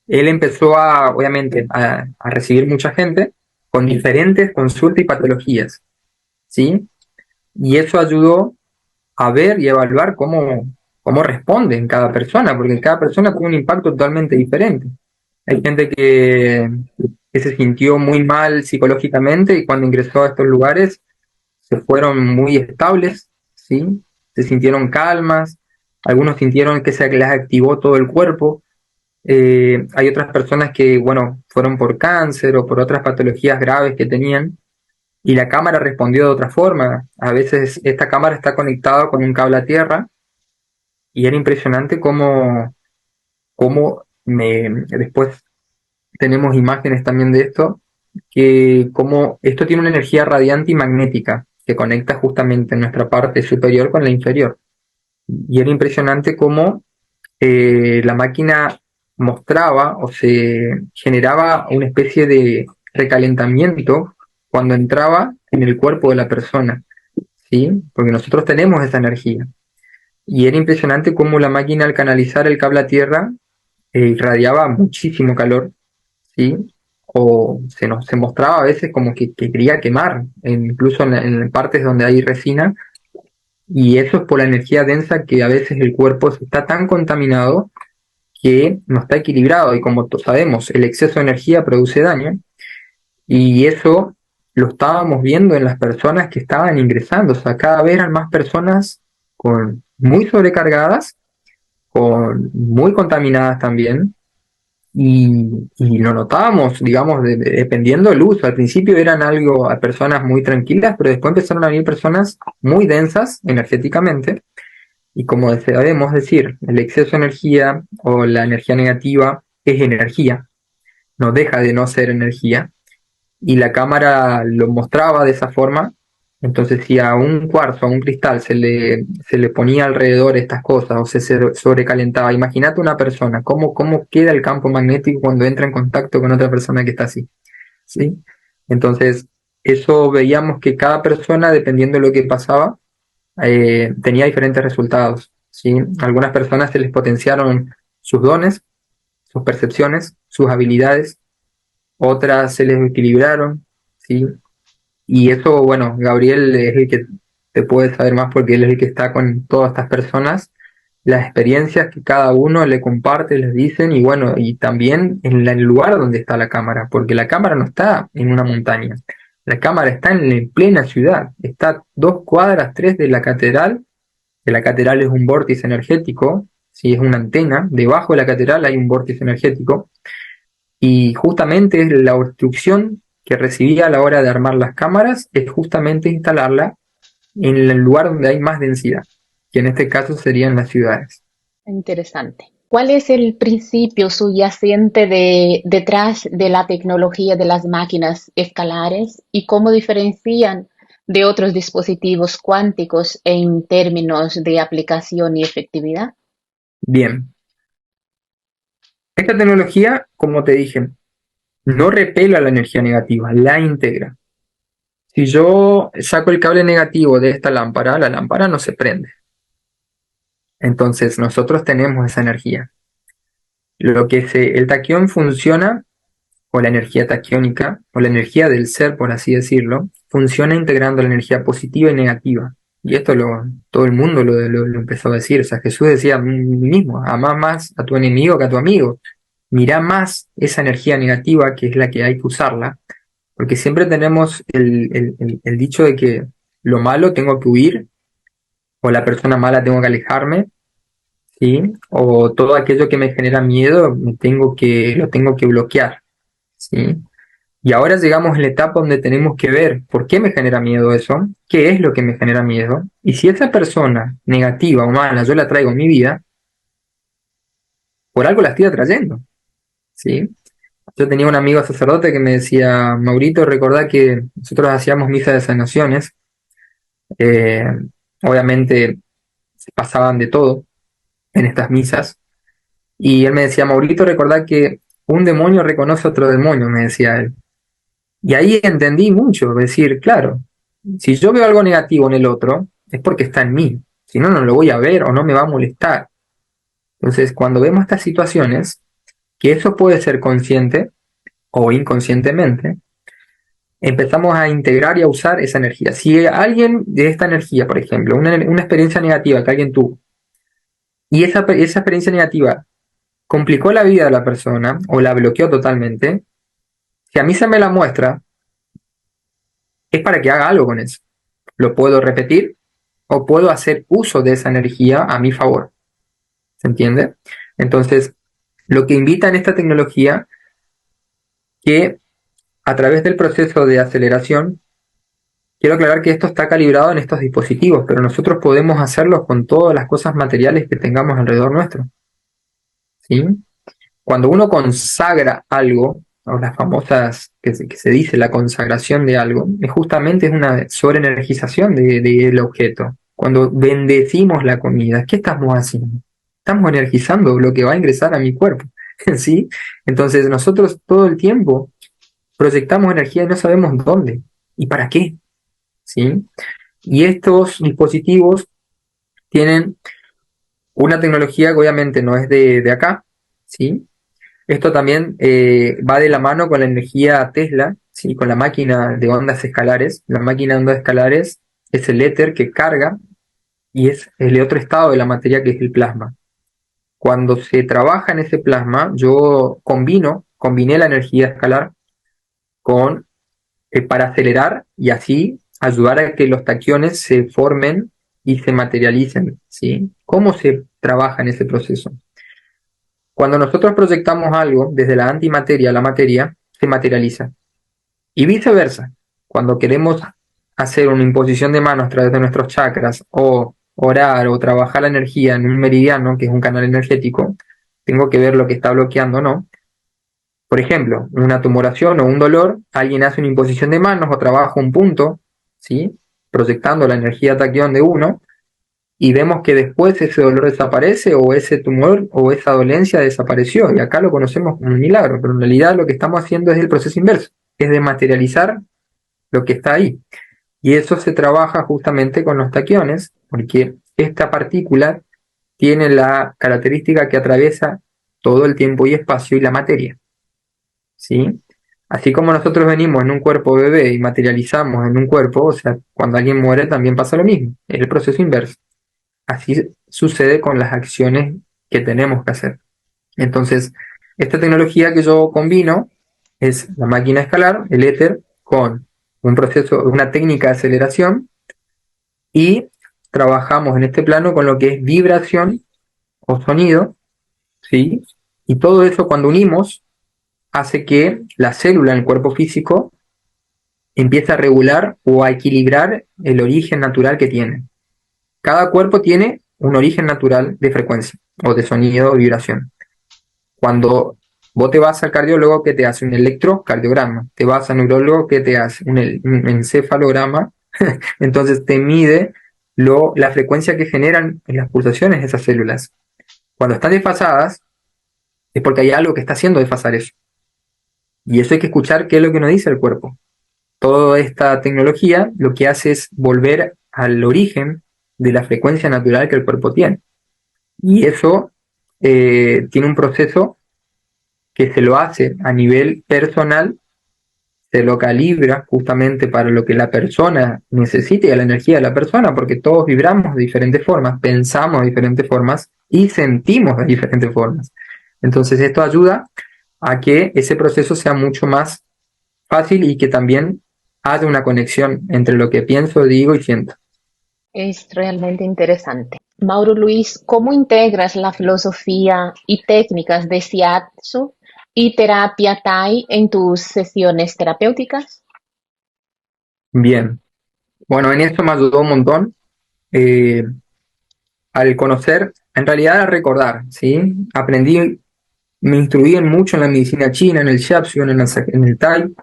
él empezó obviamente, a recibir mucha gente con diferentes consultas y patologías, ¿sí? Y eso ayudó a ver y evaluar cómo responde en cada persona, porque cada persona tiene un impacto totalmente diferente. Hay gente que se sintió muy mal psicológicamente y cuando ingresó a estos lugares se fueron muy estables, ¿sí? Se sintieron calmas, algunos sintieron que se les activó todo el cuerpo. Hay otras personas que, bueno, fueron por cáncer o por otras patologías graves que tenían y la cámara respondió de otra forma. A veces esta cámara está conectada con un cable a tierra y era impresionante después tenemos imágenes también de esto, que como esto tiene una energía radiante y magnética que conecta justamente nuestra parte superior con la inferior. Y era impresionante cómo la máquina mostraba o se generaba una especie de recalentamiento cuando entraba en el cuerpo de la persona, ¿sí? Porque nosotros tenemos esa energía. Y era impresionante cómo la máquina al canalizar el cable a tierra irradiaba muchísimo calor, ¿sí? O se mostraba a veces como que quería quemar, incluso en partes donde hay resina, y eso es por la energía densa que a veces el cuerpo está tan contaminado que no está equilibrado, y como sabemos, el exceso de energía produce daño, y eso lo estábamos viendo en las personas que estaban ingresando, o sea, cada vez eran más personas con muy sobrecargadas, con muy contaminadas también, y lo notábamos, digamos, dependiendo del uso. Al principio eran algo a personas muy tranquilas, pero después empezaron a venir personas muy densas energéticamente, y como debemos decir, el exceso de energía o la energía negativa es energía, no deja de no ser energía, y la cámara lo mostraba de esa forma. Entonces, si a un cuarzo, a un cristal, se le ponía alrededor estas cosas o se sobrecalentaba, imagínate una persona, cómo queda el campo magnético cuando entra en contacto con otra persona que está así, ¿sí? Entonces, eso veíamos que cada persona, dependiendo de lo que pasaba, tenía diferentes resultados, ¿sí? Algunas personas se les potenciaron sus dones, sus percepciones, sus habilidades, otras se les equilibraron, ¿sí? Y eso, bueno, Gabriel es el que te puede saber más porque él es el que está con todas estas personas, las experiencias que cada uno le comparte, les dicen, y bueno, y también en el lugar donde está la cámara, porque la cámara no está en una montaña, la cámara está en la plena ciudad, está a 2 cuadras, 3 de la catedral, que la catedral es un vórtice energético, si es una antena, debajo de la catedral hay un vórtice energético, y justamente la instrucción que recibía a la hora de armar las cámaras es justamente instalarla en el lugar donde hay más densidad, que en este caso serían las ciudades. Interesante. ¿Cuál es el principio subyacente detrás de la tecnología de las máquinas escalares y cómo diferencian de otros dispositivos cuánticos en términos de aplicación y efectividad? Bien, esta tecnología, como te dije, no repela la energía negativa, la integra. Si yo saco el cable negativo de esta lámpara, la lámpara no se prende. Entonces nosotros tenemos esa energía. El taquión funciona, o la energía taquiónica, o la energía del ser, por así decirlo, funciona integrando la energía positiva y negativa. Y esto todo el mundo lo empezó a decir. O sea, Jesús decía mismo, amá más a tu enemigo que a tu amigo. Mirá más esa energía negativa, que es la que hay que usarla, porque siempre tenemos el dicho de que lo malo tengo que huir, o la persona mala tengo que alejarme, ¿sí? O todo aquello que me genera miedo lo tengo que bloquear, ¿sí? Y ahora llegamos a la etapa donde tenemos que ver por qué me genera miedo eso, qué es lo que me genera miedo, y si esa persona negativa o mala yo la traigo en mi vida, por algo la estoy atrayendo, ¿sí? Yo tenía un amigo sacerdote que me decía, Maurito, recordá que nosotros hacíamos misa de sanaciones, eh, obviamente se pasaban de todo en estas misas, y él me decía, Maurito, recordá que un demonio reconoce a otro demonio, me decía él. Y ahí entendí mucho, es decir, claro, si yo veo algo negativo en el otro, es porque está en mí, si no, no lo voy a ver o no me va a molestar. Entonces, cuando vemos estas situaciones, que eso puede ser consciente o inconscientemente, empezamos a integrar y a usar esa energía. Si alguien de esta energía, por ejemplo, una experiencia negativa que alguien tuvo, y esa experiencia negativa complicó la vida de la persona o la bloqueó totalmente, si a mí se me la muestra, es para que haga algo con eso. Lo puedo repetir o puedo hacer uso de esa energía a mi favor. ¿Se entiende? Entonces, lo que invita en esta tecnología, que a través del proceso de aceleración, quiero aclarar que esto está calibrado en estos dispositivos, pero nosotros podemos hacerlo con todas las cosas materiales que tengamos alrededor nuestro, ¿sí? Cuando uno consagra algo, o las famosas que se dice la consagración de algo, justamente es una sobreenergización del objeto. Cuando bendecimos la comida, ¿qué estamos haciendo? Estamos energizando lo que va a ingresar a mi cuerpo, ¿sí? Entonces nosotros todo el tiempo proyectamos energía y no sabemos dónde y para qué, ¿sí? Y estos dispositivos tienen una tecnología que obviamente no es de acá, ¿sí? Esto también va de la mano con la energía Tesla, ¿sí? Con la máquina de ondas escalares. La máquina de ondas escalares es el éter que carga y es el otro estado de la materia, que es el plasma. Cuando se trabaja en ese plasma, yo combiné la energía escalar con para acelerar y así ayudar a que los taquiones se formen y se materialicen, ¿sí? ¿Cómo se trabaja en ese proceso? Cuando nosotros proyectamos algo desde la antimateria a la materia, se materializa. Y viceversa, cuando queremos hacer una imposición de manos a través de nuestros chakras o orar o trabajar la energía en un meridiano, que es un canal energético, tengo que ver lo que está bloqueando o no. Por ejemplo, una tumoración o un dolor, alguien hace una imposición de manos o trabaja un punto, ¿sí? Proyectando la energía taquión de uno, y vemos que después ese dolor desaparece o ese tumor o esa dolencia desapareció, y acá lo conocemos como un milagro, pero en realidad lo que estamos haciendo es el proceso inverso. es de materializar lo que está ahí. Y eso se trabaja justamente con los taquiones, porque esta partícula tiene la característica que atraviesa todo el tiempo y espacio y la materia, ¿sí? Así como nosotros venimos en un cuerpo bebé y materializamos en un cuerpo, o sea, cuando alguien muere también pasa lo mismo, es el proceso inverso. Así sucede con las acciones que tenemos que hacer. Entonces, esta tecnología que yo combino es la máquina escalar, el éter, con un proceso, una técnica de aceleración y trabajamos en este plano con lo que es vibración o sonido, ¿sí? Y todo eso cuando unimos hace que la célula en el cuerpo físico empiece a regular o a equilibrar el origen natural que tiene. Cada cuerpo tiene un origen natural de frecuencia o de sonido o vibración. Cuando vos te vas al cardiólogo que te hace un electrocardiograma, te vas al neurólogo que te hace un encefalograma, entonces te mide la frecuencia que generan en las pulsaciones de esas células. Cuando están desfasadas, es porque hay algo que está haciendo desfasar eso. Y eso hay que escuchar qué es lo que nos dice el cuerpo. Toda esta tecnología lo que hace es volver al origen de la frecuencia natural que el cuerpo tiene. Y eso tiene un proceso que se lo hace a nivel personal, se lo calibra justamente para lo que la persona necesite y a la energía de la persona, porque todos vibramos de diferentes formas, pensamos de diferentes formas y sentimos de diferentes formas. Entonces esto ayuda a que ese proceso sea mucho más fácil y que también haya una conexión entre lo que pienso, digo y siento. Es realmente interesante. Mauro Luis, ¿cómo integras la filosofía y técnicas de Shiatsu y terapia Thai en tus sesiones terapéuticas? Bien, bueno, en esto me ayudó un montón. eh, al conocer, en realidad a recordar, ¿sí? Aprendí, me instruí mucho en la medicina china, en el Shiatsu, en el Tai,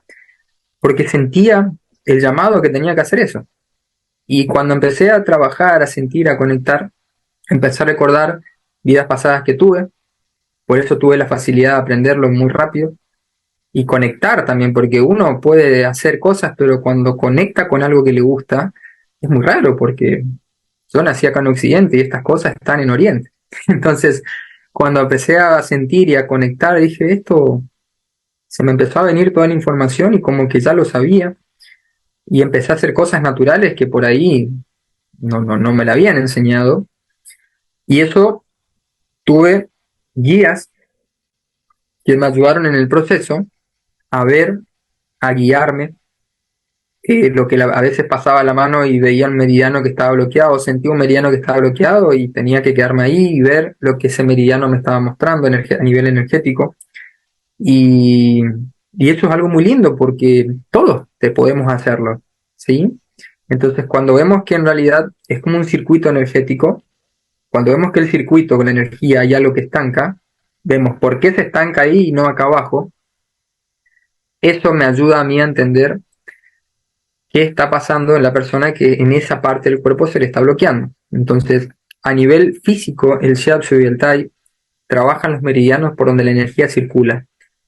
porque sentía el llamado que tenía que hacer eso. Y cuando empecé a trabajar, a sentir, a conectar, empecé a recordar vidas pasadas que tuve, por eso tuve la facilidad de aprenderlo muy rápido y conectar también, porque uno puede hacer cosas, pero cuando conecta con algo que le gusta, es muy raro, porque yo nací acá en Occidente y estas cosas están en Oriente. Entonces, cuando empecé a sentir y a conectar, dije, esto se me empezó a venir toda la información y como que ya lo sabía, y empecé a hacer cosas naturales que por ahí no me la habían enseñado, y eso tuve guías que me ayudaron en el proceso a ver, a guiarme, lo que a veces pasaba la mano y veía un meridiano que estaba bloqueado, sentía un meridiano que estaba bloqueado y tenía que quedarme ahí y ver lo que ese meridiano me estaba mostrando a nivel energético. Y, y eso es algo muy lindo porque todos te podemos hacerlo, ¿sí? Entonces, cuando vemos que en realidad es como un circuito energético, cuando vemos que el circuito con la energía hay algo que estanca, vemos por qué se estanca ahí y no acá abajo. Eso me ayuda a mí a entender qué está pasando en la persona que en esa parte del cuerpo se le está bloqueando. Entonces, a nivel físico, el Shiatsu y el Tai trabajan los meridianos por donde la energía circula.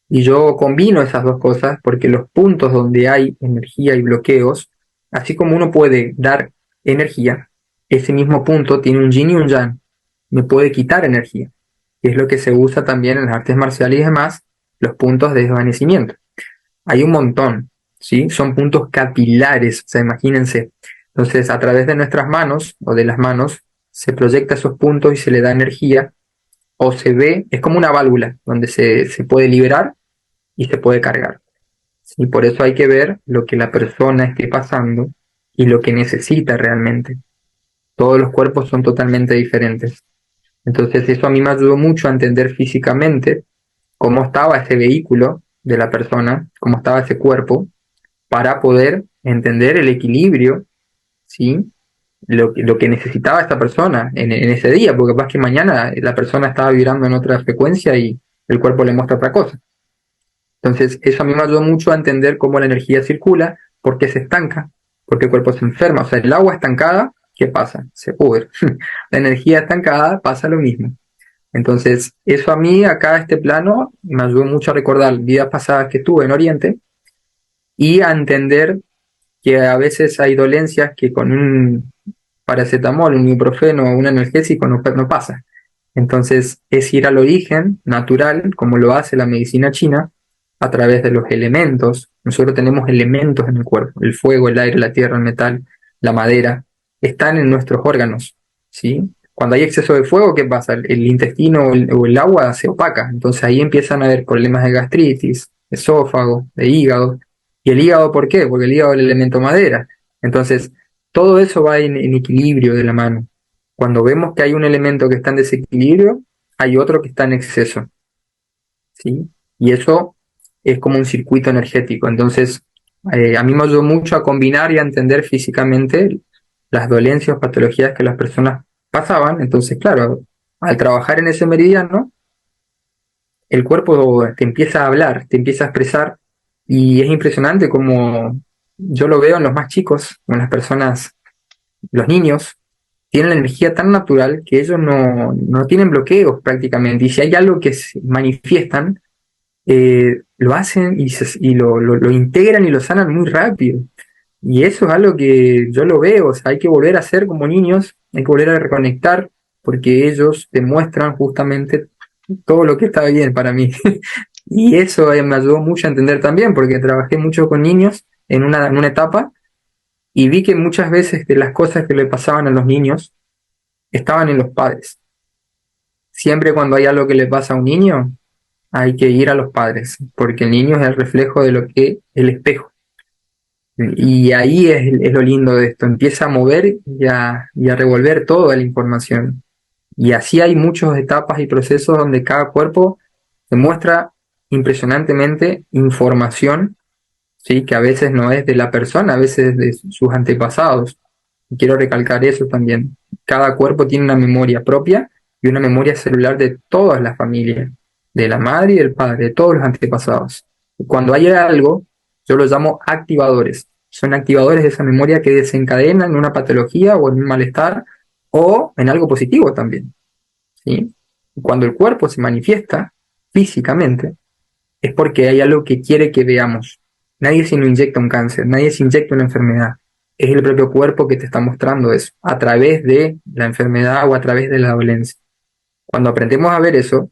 Y yo combino esas dos cosas porque los puntos donde hay energía y bloqueos, así como uno puede dar energía, ese mismo punto tiene un yin y un yang, me puede quitar energía. Y es lo que se usa también en las artes marciales y demás, los puntos de desvanecimiento. Hay un montón, ¿sí? Son puntos capilares, o sea, imagínense. Entonces, a través de nuestras manos o de las manos, se proyecta esos puntos y se le da energía o se ve, es como una válvula donde se puede liberar y se puede cargar. Y por eso hay que ver lo que la persona esté pasando y lo que necesita realmente. Todos los cuerpos son totalmente diferentes. Entonces eso a mí me ayudó mucho a entender físicamente cómo estaba ese vehículo de la persona, cómo estaba ese cuerpo, para poder entender el equilibrio, ¿sí? Lo que necesitaba esta persona en ese día, porque capaz que mañana la persona estaba vibrando en otra frecuencia y el cuerpo le muestra otra cosa. Entonces, eso a mí me ayudó mucho a entender cómo la energía circula, por qué se estanca, por qué el cuerpo se enferma. O sea, el agua estancada, ¿qué pasa? Se pudre. La energía estancada pasa lo mismo. Entonces, eso a mí, acá, este plano, me ayudó mucho a recordar vidas pasadas que tuve en Oriente y a entender que a veces hay dolencias que con un paracetamol, un ibuprofeno o un analgésico no pasa. Entonces es ir al origen natural, como lo hace la medicina china, a través de los elementos. Nosotros tenemos elementos en el cuerpo: el fuego, el aire, la tierra, el metal, la madera, están en nuestros órganos, ¿sí? Cuando hay exceso de fuego, ¿qué pasa? El intestino o el agua se opaca, entonces ahí empiezan a haber problemas de gastritis, esófago, de hígado. ¿Y el hígado por qué? Porque el hígado es el elemento madera. Entonces, todo eso va en equilibrio de la mano. Cuando vemos que hay un elemento que está en desequilibrio, hay otro que está en exceso, ¿sí? Y eso es como un circuito energético. Entonces, a mí me ayudó mucho a combinar y a entender físicamente las dolencias o patologías que las personas pasaban. Entonces, claro, al trabajar en ese meridiano, el cuerpo te empieza a hablar, te empieza a expresar, y es impresionante como yo lo veo en los más chicos, en las personas, los niños, tienen la energía tan natural que ellos no tienen bloqueos prácticamente, y si hay algo que se manifiestan, lo hacen y lo integran y lo sanan muy rápido. Y eso es algo que yo lo veo, o sea, hay que volver a ser como niños, hay que volver a reconectar, porque ellos demuestran justamente todo lo que está bien para mí. Y eso me ayudó mucho a entender también, porque trabajé mucho con niños en una etapa, y vi que muchas veces de las cosas que le pasaban a los niños estaban en los padres. Siempre cuando hay algo que le pasa a un niño, hay que ir a los padres, porque el niño es el reflejo de lo que el espejo. Y ahí es lo lindo de esto, empieza a mover y a revolver toda la información. Y así hay muchas etapas y procesos donde cada cuerpo demuestra impresionantemente información, ¿sí? Que a veces no es de la persona, a veces es de sus antepasados. Y quiero recalcar eso también. Cada cuerpo tiene una memoria propia y una memoria celular de todas las familias, de la madre y del padre, de todos los antepasados. Y cuando hay algo, yo los llamo activadores. Son activadores de esa memoria que desencadenan en una patología o en un malestar o en algo positivo también, ¿sí? Cuando el cuerpo se manifiesta físicamente, es porque hay algo que quiere que veamos. Nadie se nos inyecta un cáncer, nadie se inyecta una enfermedad. Es el propio cuerpo que te está mostrando eso, a través de la enfermedad o a través de la dolencia. Cuando aprendemos a ver eso,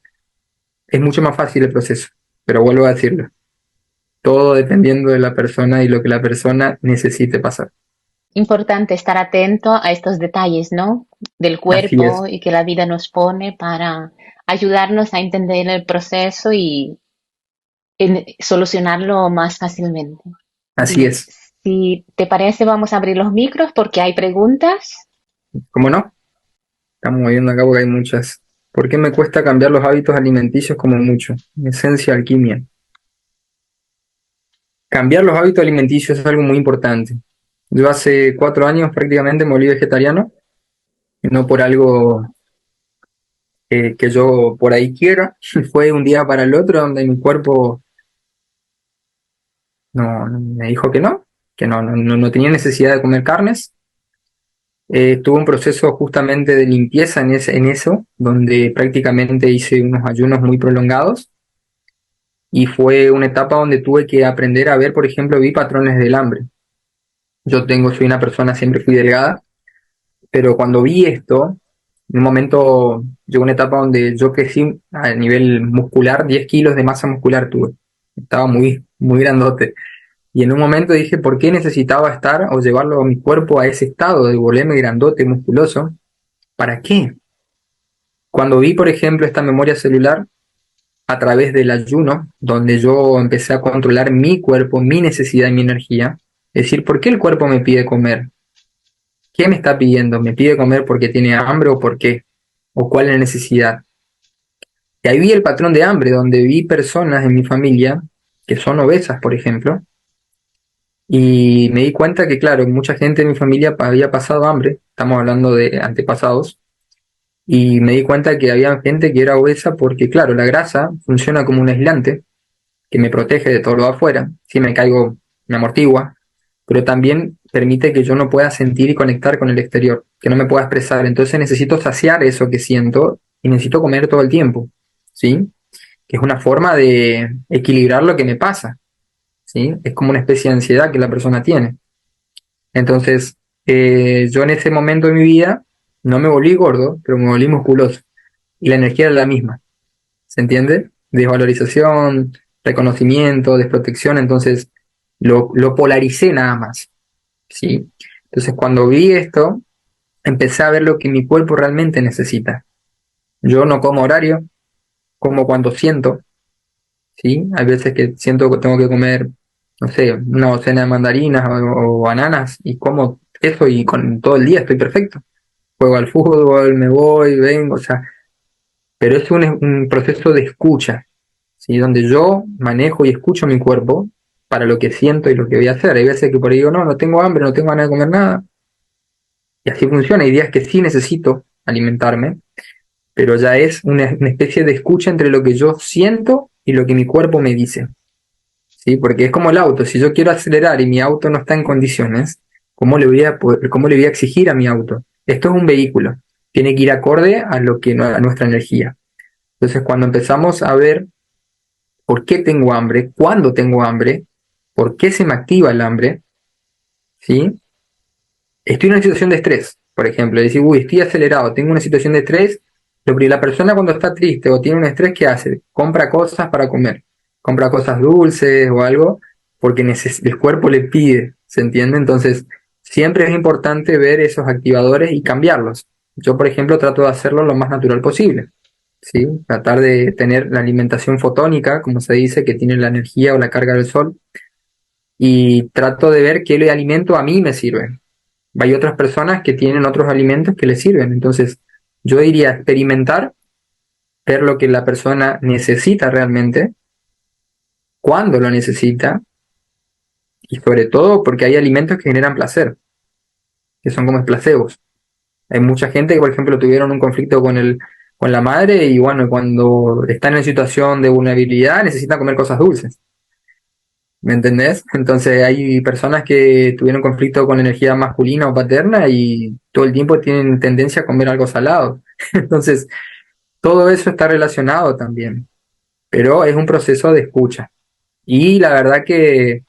es mucho más fácil el proceso. Pero vuelvo a decirlo, todo dependiendo de la persona y lo que la persona necesite pasar. Importante estar atento a estos detalles, ¿no? Del Así cuerpo es, y que la vida nos pone para ayudarnos a entender el proceso y solucionarlo más fácilmente. así Dime, es. si te parece, vamos a abrir los micros porque hay preguntas. ¿Cómo no? Estamos viendo acá porque hay muchas. ¿Por qué me cuesta cambiar los hábitos alimenticios como mucho? Esencia, alquimia. Cambiar los hábitos alimenticios es algo muy importante. Yo hace 4 años prácticamente me volví vegetariano, y no por algo que yo por ahí quiera. Fue de un día para el otro donde mi cuerpo me dijo que no tenía necesidad de comer carnes. Tuve un proceso justamente de limpieza en eso, donde prácticamente hice unos ayunos muy prolongados, y fue una etapa donde tuve que aprender a ver, por ejemplo, vi patrones del hambre. Soy una persona, siempre fui delgada, pero cuando vi esto, en un momento llegó una etapa donde yo crecí a nivel muscular, 10 kilos de masa muscular tuve. Estaba muy grandote. Y en un momento dije, ¿por qué necesitaba estar o llevarlo a mi cuerpo a ese estado de volverme grandote, musculoso? ¿Para qué? Cuando vi, por ejemplo, esta memoria celular a través del ayuno, donde yo empecé a controlar mi cuerpo, mi necesidad y mi energía, es decir, ¿por qué el cuerpo me pide comer? ¿Qué me está pidiendo? ¿Me pide comer porque tiene hambre o por qué? ¿O cuál es la necesidad? Y ahí vi el patrón de hambre, donde vi personas en mi familia que son obesas, por ejemplo, y me di cuenta que, claro, mucha gente en mi familia había pasado hambre, estamos hablando de antepasados, y me di cuenta que había gente que era obesa porque, claro, la grasa funciona como un aislante que me protege de todo lo de afuera. Si me caigo, me amortigua, pero también permite que yo no pueda sentir y conectar con el exterior, que no me pueda expresar. Entonces necesito saciar eso que siento y necesito comer todo el tiempo, ¿sí? Que es una forma de equilibrar lo que me pasa. ¿sí? Es como una especie de ansiedad que la persona tiene. Entonces, yo en ese momento de mi vida no me volví gordo, pero me volví musculoso. Y la energía era la misma, ¿se entiende? Desvalorización, reconocimiento, desprotección, entonces lo polaricé nada más, ¿sí? Entonces, cuando vi esto, empecé a ver lo que mi cuerpo realmente necesita. Yo no como horario, como cuando siento, ¿sí? Hay veces que siento que tengo que comer, no sé, una docena de mandarinas o bananas y como eso y con todo el día estoy perfecto. Juego al fútbol, me voy, vengo, o sea, pero es un proceso de escucha, ¿sí? Donde yo manejo y escucho mi cuerpo para lo que siento y lo que voy a hacer. Hay veces que por ahí digo, no, no tengo hambre, no tengo ganas de comer nada, y así funciona. Hay días que sí necesito alimentarme, pero ya es una especie de escucha entre lo que yo siento y lo que mi cuerpo me dice. ¿Sí? Porque es como el auto, si yo quiero acelerar y mi auto no está en condiciones, cómo le voy a exigir a mi auto? Esto es un vehículo, tiene que ir acorde a lo que a nuestra energía. Entonces, cuando empezamos a ver por qué tengo hambre, cuándo tengo hambre, por qué se me activa el hambre, ¿sí? Estoy en una situación de estrés, por ejemplo, decir, uy, estoy acelerado, tengo una situación de estrés, la persona cuando está triste o tiene un estrés, ¿qué hace? Compra cosas para comer, compra cosas dulces o algo, porque el cuerpo le pide, ¿se entiende? Entonces, siempre es importante ver esos activadores y cambiarlos. Yo, por ejemplo, trato de hacerlo lo más natural posible, ¿sí? Tratar de tener la alimentación fotónica, como se dice, que tiene la energía o la carga del sol, y trato de ver qué alimento a mí me sirve. Hay otras personas que tienen otros alimentos que les sirven. Entonces, yo diría experimentar, ver lo que la persona necesita realmente, cuándo lo necesita, y sobre todo porque hay alimentos que generan placer, que son como placebos. Hay mucha gente que, por ejemplo, tuvieron un conflicto con la madre y bueno, cuando están en situación de vulnerabilidad necesitan comer cosas dulces. ¿Me entendés? Entonces hay personas que tuvieron conflicto con la energía masculina o paterna y todo el tiempo tienen tendencia a comer algo salado. Entonces, todo eso está relacionado también, pero es un proceso de escucha. Y la verdad que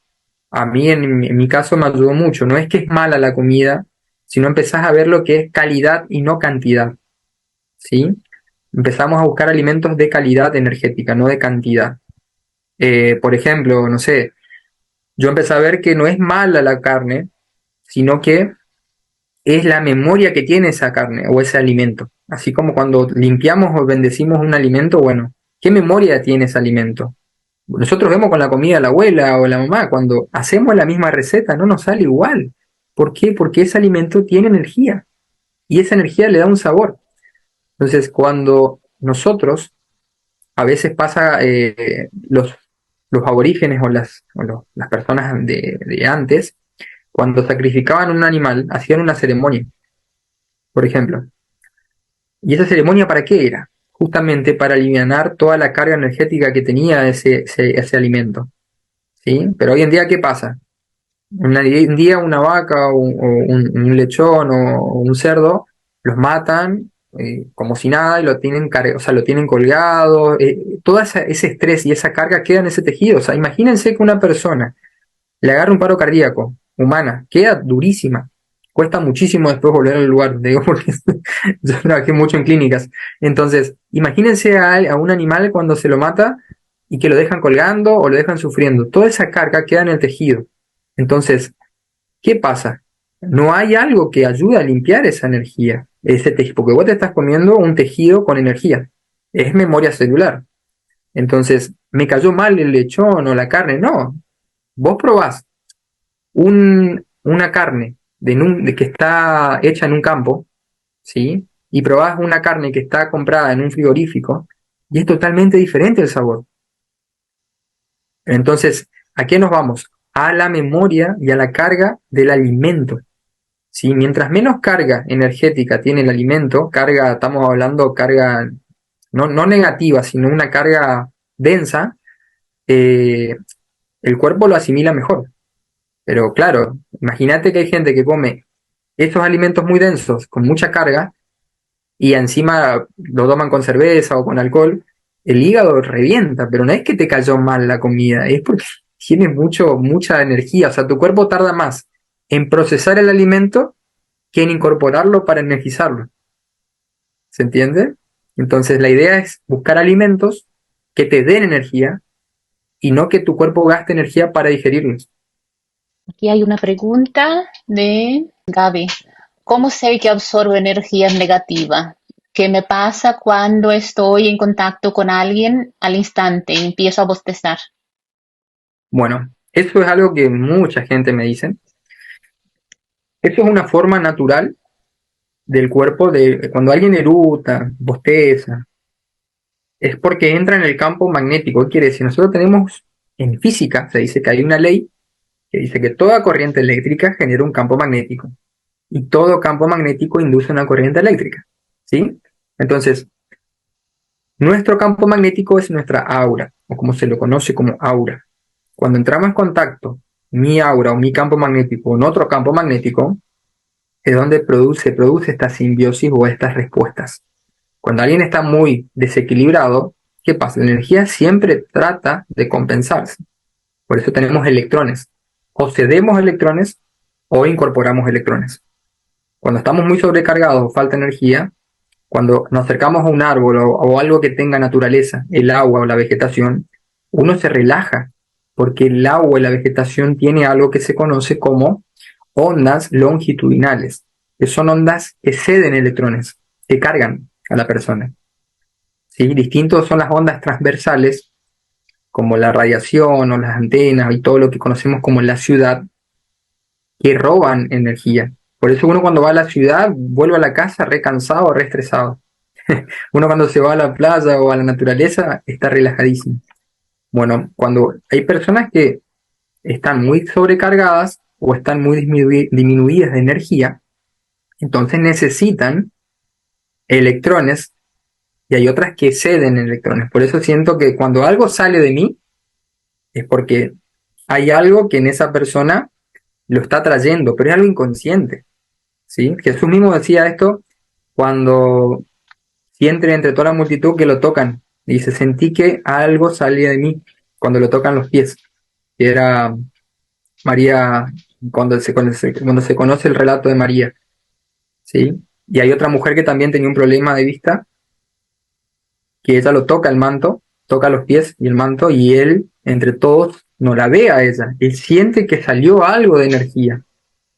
a mí en mi caso me ayudó mucho. No es que es mala la comida, sino empezás a ver lo que es calidad y no cantidad, ¿sí? Empezamos a buscar alimentos de calidad energética, no de cantidad. Por ejemplo, no sé, yo empecé a ver que no es mala la carne, sino que es la memoria que tiene esa carne o ese alimento. Así como cuando limpiamos o bendecimos un alimento, bueno, ¿qué memoria tiene ese alimento? Nosotros vemos con la comida de la abuela o la mamá, cuando hacemos la misma receta no nos sale igual. ¿Por qué? Porque ese alimento tiene energía y esa energía le da un sabor. Entonces, cuando nosotros, a veces pasa, los aborígenes las personas de antes, cuando sacrificaban un animal, hacían una ceremonia, por ejemplo. ¿Y esa ceremonia para qué era? Justamente para alivianar toda la carga energética que tenía ese alimento, ¿sí? Pero hoy en día, ¿qué pasa? Hoy en día una vaca o un lechón o un cerdo los matan como si nada y o sea, lo tienen colgado. Todo ese estrés y esa carga queda en ese tejido. O sea, imagínense que una persona le agarra un paro cardíaco humana, queda durísima. Cuesta muchísimo después volver al lugar, digo, porque yo trabajé mucho en clínicas. Entonces, imagínense a un animal cuando se lo mata y que lo dejan colgando o lo dejan sufriendo. Toda esa carga queda en el tejido. Entonces, ¿qué pasa? No hay algo que ayude a limpiar esa energía, ese tejido, porque vos te estás comiendo un tejido con energía. Es memoria celular. Entonces, me cayó mal el lechón o la carne. No, vos probás una carne de que está hecha en un campo, ¿sí? Y probás una carne que está comprada en un frigorífico y es totalmente diferente el sabor. Entonces, ¿a qué nos vamos? A la memoria y a la carga del alimento. ¿Sí? Mientras menos carga energética tiene el alimento, carga, estamos hablando carga no negativa, sino una carga densa, eh, el cuerpo lo asimila mejor. Pero claro, imagínate que hay gente que come estos alimentos muy densos, con mucha carga, y encima lo toman con cerveza o con alcohol, el hígado revienta, pero no es que te cayó mal la comida, es porque tiene mucha energía. O sea, tu cuerpo tarda más en procesar el alimento que en incorporarlo para energizarlo. ¿Se entiende? Entonces la idea es buscar alimentos que te den energía y no que tu cuerpo gaste energía para digerirlos. Aquí hay una pregunta de Gaby. ¿Cómo sé que absorbo energía negativa? ¿Qué me pasa cuando estoy en contacto con alguien al instante y empiezo a bostezar? Bueno, eso es algo que mucha gente me dice. Eso es una forma natural del cuerpo de cuando alguien eructa, bosteza, es porque entra en el campo magnético. ¿Qué quiere decir? Nosotros tenemos en física, se dice que hay una ley que dice que toda corriente eléctrica genera un campo magnético y todo campo magnético induce una corriente eléctrica, ¿sí? Entonces, nuestro campo magnético es nuestra aura, o como se lo conoce como aura. Cuando entramos en contacto, mi aura o mi campo magnético con otro campo magnético, es donde se produce esta simbiosis o estas respuestas. Cuando alguien está muy desequilibrado, ¿qué pasa? La energía siempre trata de compensarse. Por eso tenemos electrones. O cedemos electrones o incorporamos electrones. Cuando estamos muy sobrecargados o falta energía, cuando nos acercamos a un árbol o algo que tenga naturaleza, el agua o la vegetación, uno se relaja porque el agua y la vegetación tiene algo que se conoce como ondas longitudinales, que son ondas que ceden electrones, que cargan a la persona. ¿Sí? Distintos son las ondas transversales, como la radiación o las antenas y todo lo que conocemos como la ciudad, que roban energía. Por eso uno cuando va a la ciudad vuelve a la casa re cansado, re estresado. Uno cuando se va a la playa o a la naturaleza está relajadísimo. Bueno, cuando hay personas que están muy sobrecargadas o están muy disminuidas de energía, entonces necesitan electrones y hay otras que ceden electrones. Por eso siento que cuando algo sale de mí es porque hay algo que en esa persona lo está trayendo, pero es algo inconsciente, ¿sí? Jesús mismo decía esto cuando siente entre toda la multitud que lo tocan. Dice, sentí que algo salía de mí cuando lo tocan los pies. Y era María, cuando se conoce el relato de María, ¿sí? Y hay otra mujer que también tenía un problema de vista, que ella lo toca el manto, toca los pies y el manto, y él, entre todos, no la ve a ella. Él siente que salió algo de energía.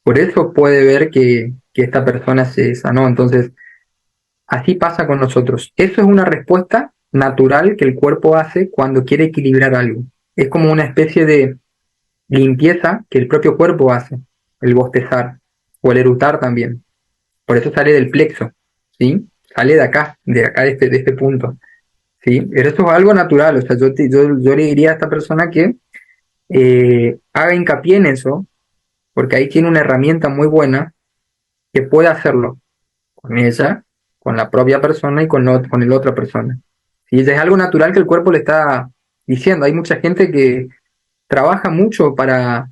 Por eso puede ver que esta persona se sanó. Entonces, así pasa con nosotros. Eso es una respuesta natural que el cuerpo hace cuando quiere equilibrar algo. Es como una especie de limpieza que el propio cuerpo hace, el bostezar o el eructar también. Por eso sale del plexo, ¿sí? Sale de acá de este punto, ¿sí? Pero eso es algo natural, o sea, yo le diría a esta persona que haga hincapié en eso, porque ahí tiene una herramienta muy buena que puede hacerlo con ella, con la propia persona y con el otra persona. Y es algo natural que el cuerpo le está diciendo. Hay mucha gente que trabaja mucho para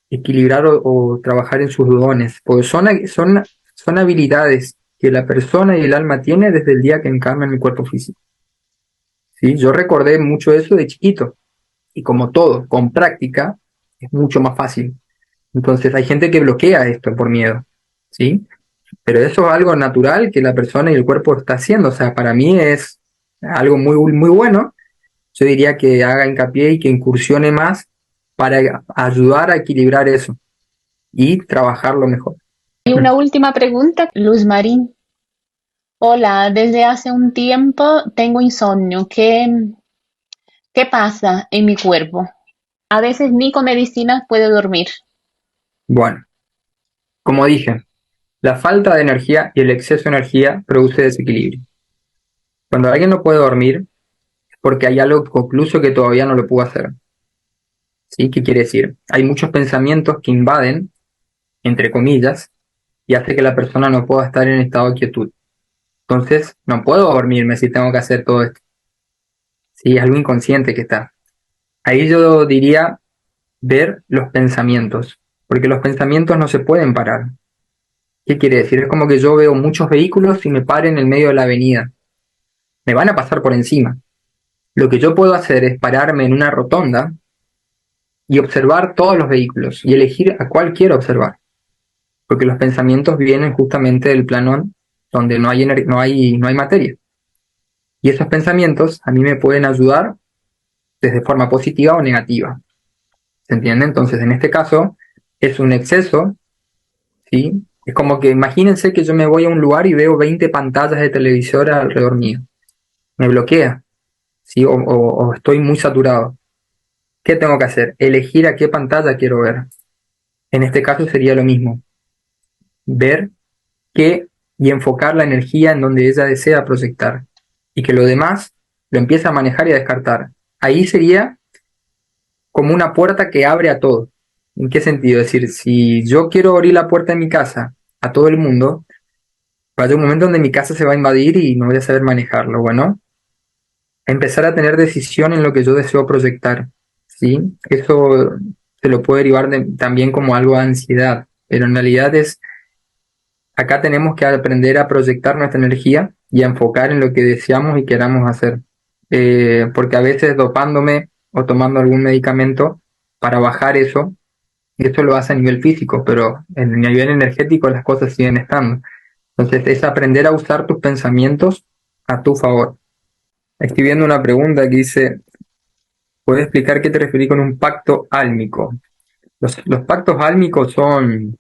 equilibrar o trabajar en sus dones, porque son habilidades que la persona y el alma tiene desde el día que encarna en el cuerpo físico. ¿Sí? Yo recordé mucho eso de chiquito, y como todo, con práctica es mucho más fácil. Entonces hay gente que bloquea esto por miedo, ¿sí? Pero eso es algo natural que la persona y el cuerpo está haciendo. O sea, para mí es algo muy bueno. Yo diría que haga hincapié y que incursione más para ayudar a equilibrar eso y trabajarlo mejor. Y una última pregunta, Luz Marín. Hola, desde hace un tiempo tengo insomnio. ¿Qué pasa en mi cuerpo? A veces ni con medicinas puedo dormir. Bueno, como dije, la falta de energía y el exceso de energía produce desequilibrio. Cuando alguien no puede dormir es porque hay algo concluso que todavía no lo pudo hacer. ¿Sí? ¿Qué quiere decir? Hay muchos pensamientos que invaden, entre comillas, y hace que la persona no pueda estar en estado de quietud. Entonces, no puedo dormirme si tengo que hacer todo esto. Sí, es algo inconsciente que está. Ahí yo diría ver los pensamientos, porque los pensamientos no se pueden parar. ¿Qué quiere decir? Es como que yo veo muchos vehículos y me paro en el medio de la avenida. Me van a pasar por encima. Lo que yo puedo hacer es pararme en una rotonda y observar todos los vehículos y elegir a cuál quiero observar. Porque los pensamientos vienen justamente del plano donde no hay materia. Y esos pensamientos a mí me pueden ayudar desde forma positiva o negativa. ¿Se entiende? Entonces, en este caso, es un exceso, ¿sí? Es como que imagínense que yo me voy a un lugar y veo 20 pantallas de televisor alrededor mío. Me bloquea, ¿sí? O estoy muy saturado. ¿Qué tengo que hacer? Elegir a qué pantalla quiero ver. En este caso sería lo mismo. Ver qué y enfocar la energía en donde ella desea proyectar. Y que lo demás lo empiece a manejar y a descartar. Ahí sería como una puerta que abre a todo. ¿En qué sentido? Es decir, si yo quiero abrir la puerta de mi casa a todo el mundo, va a haber un momento donde mi casa se va a invadir y no voy a saber manejarlo. Bueno, empezar a tener decisión en lo que yo deseo proyectar, ¿sí? Eso se lo puede derivar también como algo de ansiedad, pero en realidad acá tenemos que aprender a proyectar nuestra energía y a enfocar en lo que deseamos y queramos hacer. Porque a veces dopándome o tomando algún medicamento para bajar eso, y esto lo hace a nivel físico, pero en el nivel energético las cosas siguen estando. Entonces es aprender a usar tus pensamientos a tu favor. Estoy viendo una pregunta que dice, ¿puedes explicar qué te referí con un pacto álmico? Los pactos álmicos son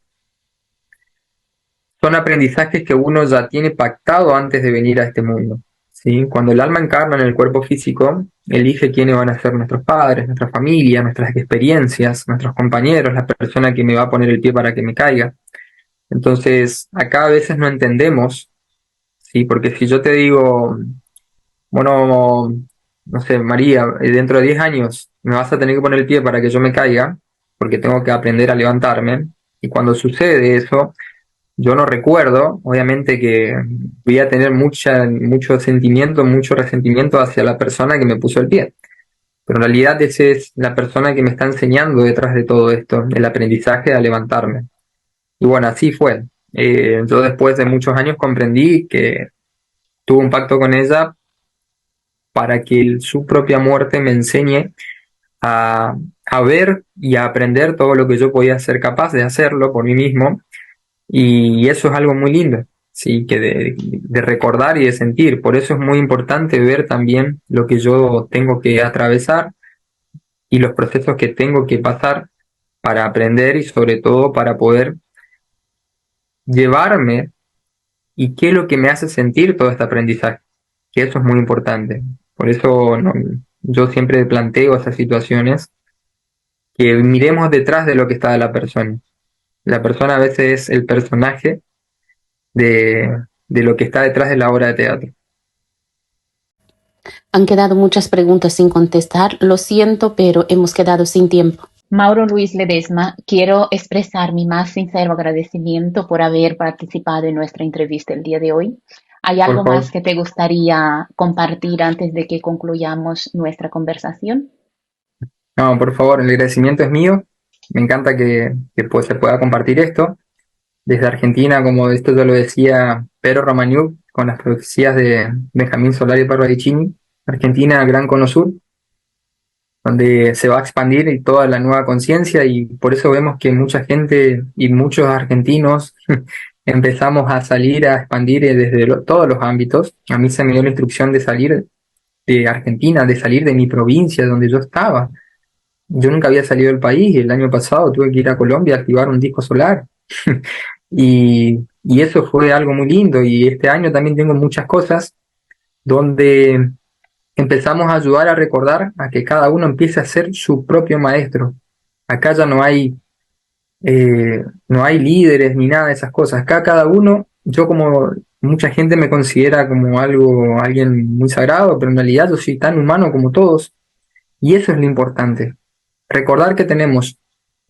aprendizajes que uno ya tiene pactado antes de venir a este mundo, ¿sí? Cuando el alma encarna en el cuerpo físico, elige quiénes van a ser nuestros padres, nuestra familia, nuestras experiencias, nuestros compañeros, la persona que me va a poner el pie para que me caiga. Entonces, acá a veces no entendemos, ¿sí? Porque si yo te digo, bueno, no sé, María, dentro de 10 años me vas a tener que poner el pie para que yo me caiga, porque tengo que aprender a levantarme, y cuando sucede eso, yo no recuerdo, obviamente que voy a tener mucho sentimiento, mucho resentimiento hacia la persona que me puso el pie. Pero en realidad esa es la persona que me está enseñando detrás de todo esto, el aprendizaje a levantarme. Y bueno, así fue. Yo después de muchos años comprendí que tuve un pacto con ella para que su propia muerte me enseñe a ver y a aprender todo lo que yo podía ser capaz de hacerlo por mí mismo. Y eso es algo muy lindo, sí, que de recordar y de sentir. Por eso es muy importante ver también lo que yo tengo que atravesar y los procesos que tengo que pasar para aprender y sobre todo para poder llevarme y qué es lo que me hace sentir todo este aprendizaje, que eso es muy importante. Por eso yo siempre planteo esas situaciones, que miremos detrás de lo que está de la persona. La persona a veces es el personaje de lo que está detrás de la obra de teatro. Han quedado muchas preguntas sin contestar. Lo siento, pero hemos quedado sin tiempo. Mauro Luis Ledesma, quiero expresar mi más sincero agradecimiento por haber participado en nuestra entrevista el día de hoy. ¿Hay Por algo favor. más que te gustaría compartir antes de que concluyamos nuestra conversación? No, por favor, el agradecimiento es mío. Me encanta que pues, se pueda compartir esto. Desde Argentina, como esto ya lo decía Pedro Romaniuk, con las profecías de Benjamín Solari y Parravicini, Argentina, Gran Cono Sur, donde se va a expandir y toda la nueva conciencia, y por eso vemos que mucha gente y muchos argentinos empezamos a salir a expandir desde todos los ámbitos. A mí se me dio la instrucción de salir de Argentina, de salir de mi provincia donde yo estaba. Yo nunca había salido del país y el año pasado tuve que ir a Colombia a activar un disco solar. Y eso fue algo muy lindo. Y este año también tengo muchas cosas donde empezamos a ayudar a recordar a que cada uno empiece a ser su propio maestro. Acá ya no hay líderes ni nada de esas cosas. Acá cada uno, yo como mucha gente me considera como alguien muy sagrado, pero en realidad yo soy tan humano como todos. Y eso es lo importante. Recordar que tenemos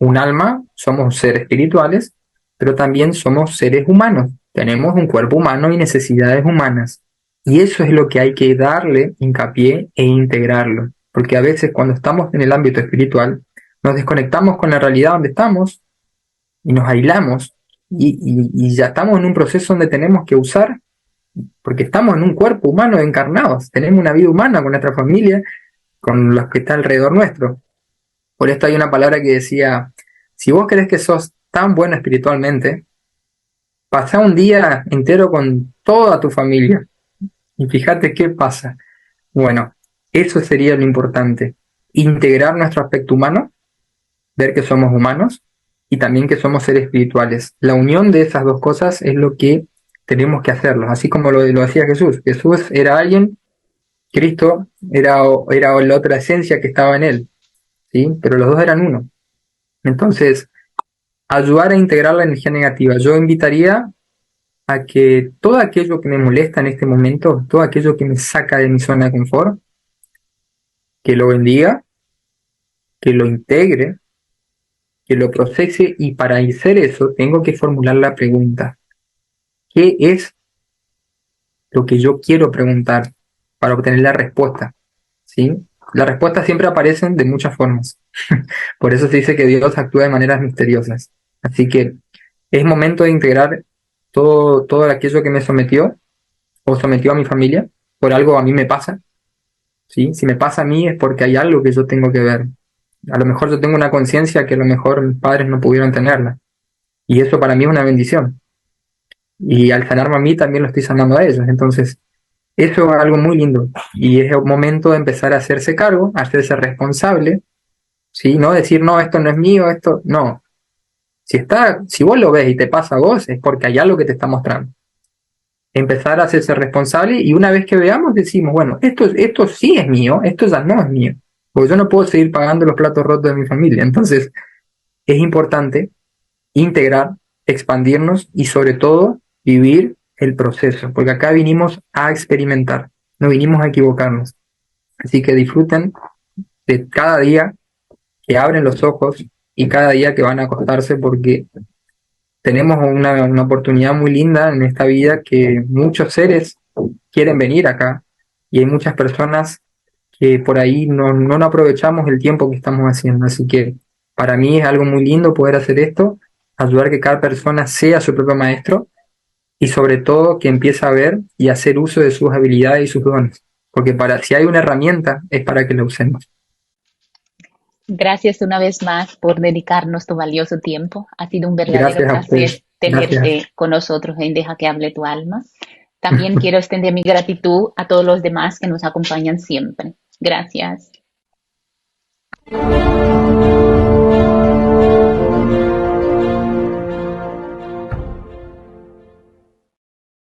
un alma, somos seres espirituales, pero también somos seres humanos. Tenemos un cuerpo humano y necesidades humanas. Y eso es lo que hay que darle hincapié e integrarlo. Porque a veces cuando estamos en el ámbito espiritual, nos desconectamos con la realidad donde estamos y nos aislamos. Y ya estamos en un proceso donde tenemos que usar, porque estamos en un cuerpo humano encarnados. Tenemos una vida humana con nuestra familia, con los que está alrededor nuestro. Por esto hay una palabra que decía, si vos crees que sos tan bueno espiritualmente, pasá un día entero con toda tu familia y fíjate qué pasa. Bueno, eso sería lo importante, integrar nuestro aspecto humano, ver que somos humanos y también que somos seres espirituales. La unión de esas dos cosas es lo que tenemos que hacerlo, así como lo decía Jesús. Jesús era alguien, Cristo era la otra esencia que estaba en él, ¿sí? Pero los dos eran uno. Entonces, ayudar a integrar la energía negativa. Yo invitaría a que todo aquello que me molesta en este momento, todo aquello que me saca de mi zona de confort, que lo bendiga, que lo integre, que lo procese y para hacer eso tengo que formular la pregunta. ¿Qué es lo que yo quiero preguntar para obtener la respuesta? ¿Sí? Las respuestas siempre aparecen de muchas formas. Por eso se dice que Dios actúa de maneras misteriosas. Así que es momento de integrar todo aquello que me sometió o sometió a mi familia. Por algo a mí me pasa. ¿Sí? Si me pasa a mí es porque hay algo que yo tengo que ver. A lo mejor yo tengo una conciencia que a lo mejor mis padres no pudieron tenerla. Y eso para mí es una bendición. Y al sanarme a mí también lo estoy sanando a ellos. Entonces, eso es algo muy lindo. Y es el momento de empezar a hacerse cargo, a hacerse responsable, ¿sí? No decir, no, esto no es mío, esto, no. Si vos lo ves y te pasa a vos, es porque hay algo que te está mostrando. Empezar a hacerse responsable y una vez que veamos decimos, bueno, esto sí es mío, esto ya no es mío. Porque yo no puedo seguir pagando los platos rotos de mi familia. Entonces, es importante integrar, expandirnos y sobre todo vivir el proceso, porque acá vinimos a experimentar, no vinimos a equivocarnos. Así que disfruten de cada día que abren los ojos y cada día que van a acostarse, porque tenemos una oportunidad muy linda en esta vida que muchos seres quieren venir acá y hay muchas personas que por ahí no aprovechamos el tiempo que estamos haciendo. Así que para mí es algo muy lindo poder hacer esto, ayudar a que cada persona sea su propio maestro y sobre todo que empiece a ver y hacer uso de sus habilidades y sus dones. Porque si hay una herramienta es para que la usemos. Gracias una vez más por dedicarnos tu valioso tiempo. Ha sido un verdadero Gracias a placer ustedes. Gracias. tenerte con nosotros en Deja que hable tu alma. También quiero extender mi gratitud a todos los demás que nos acompañan siempre. Gracias.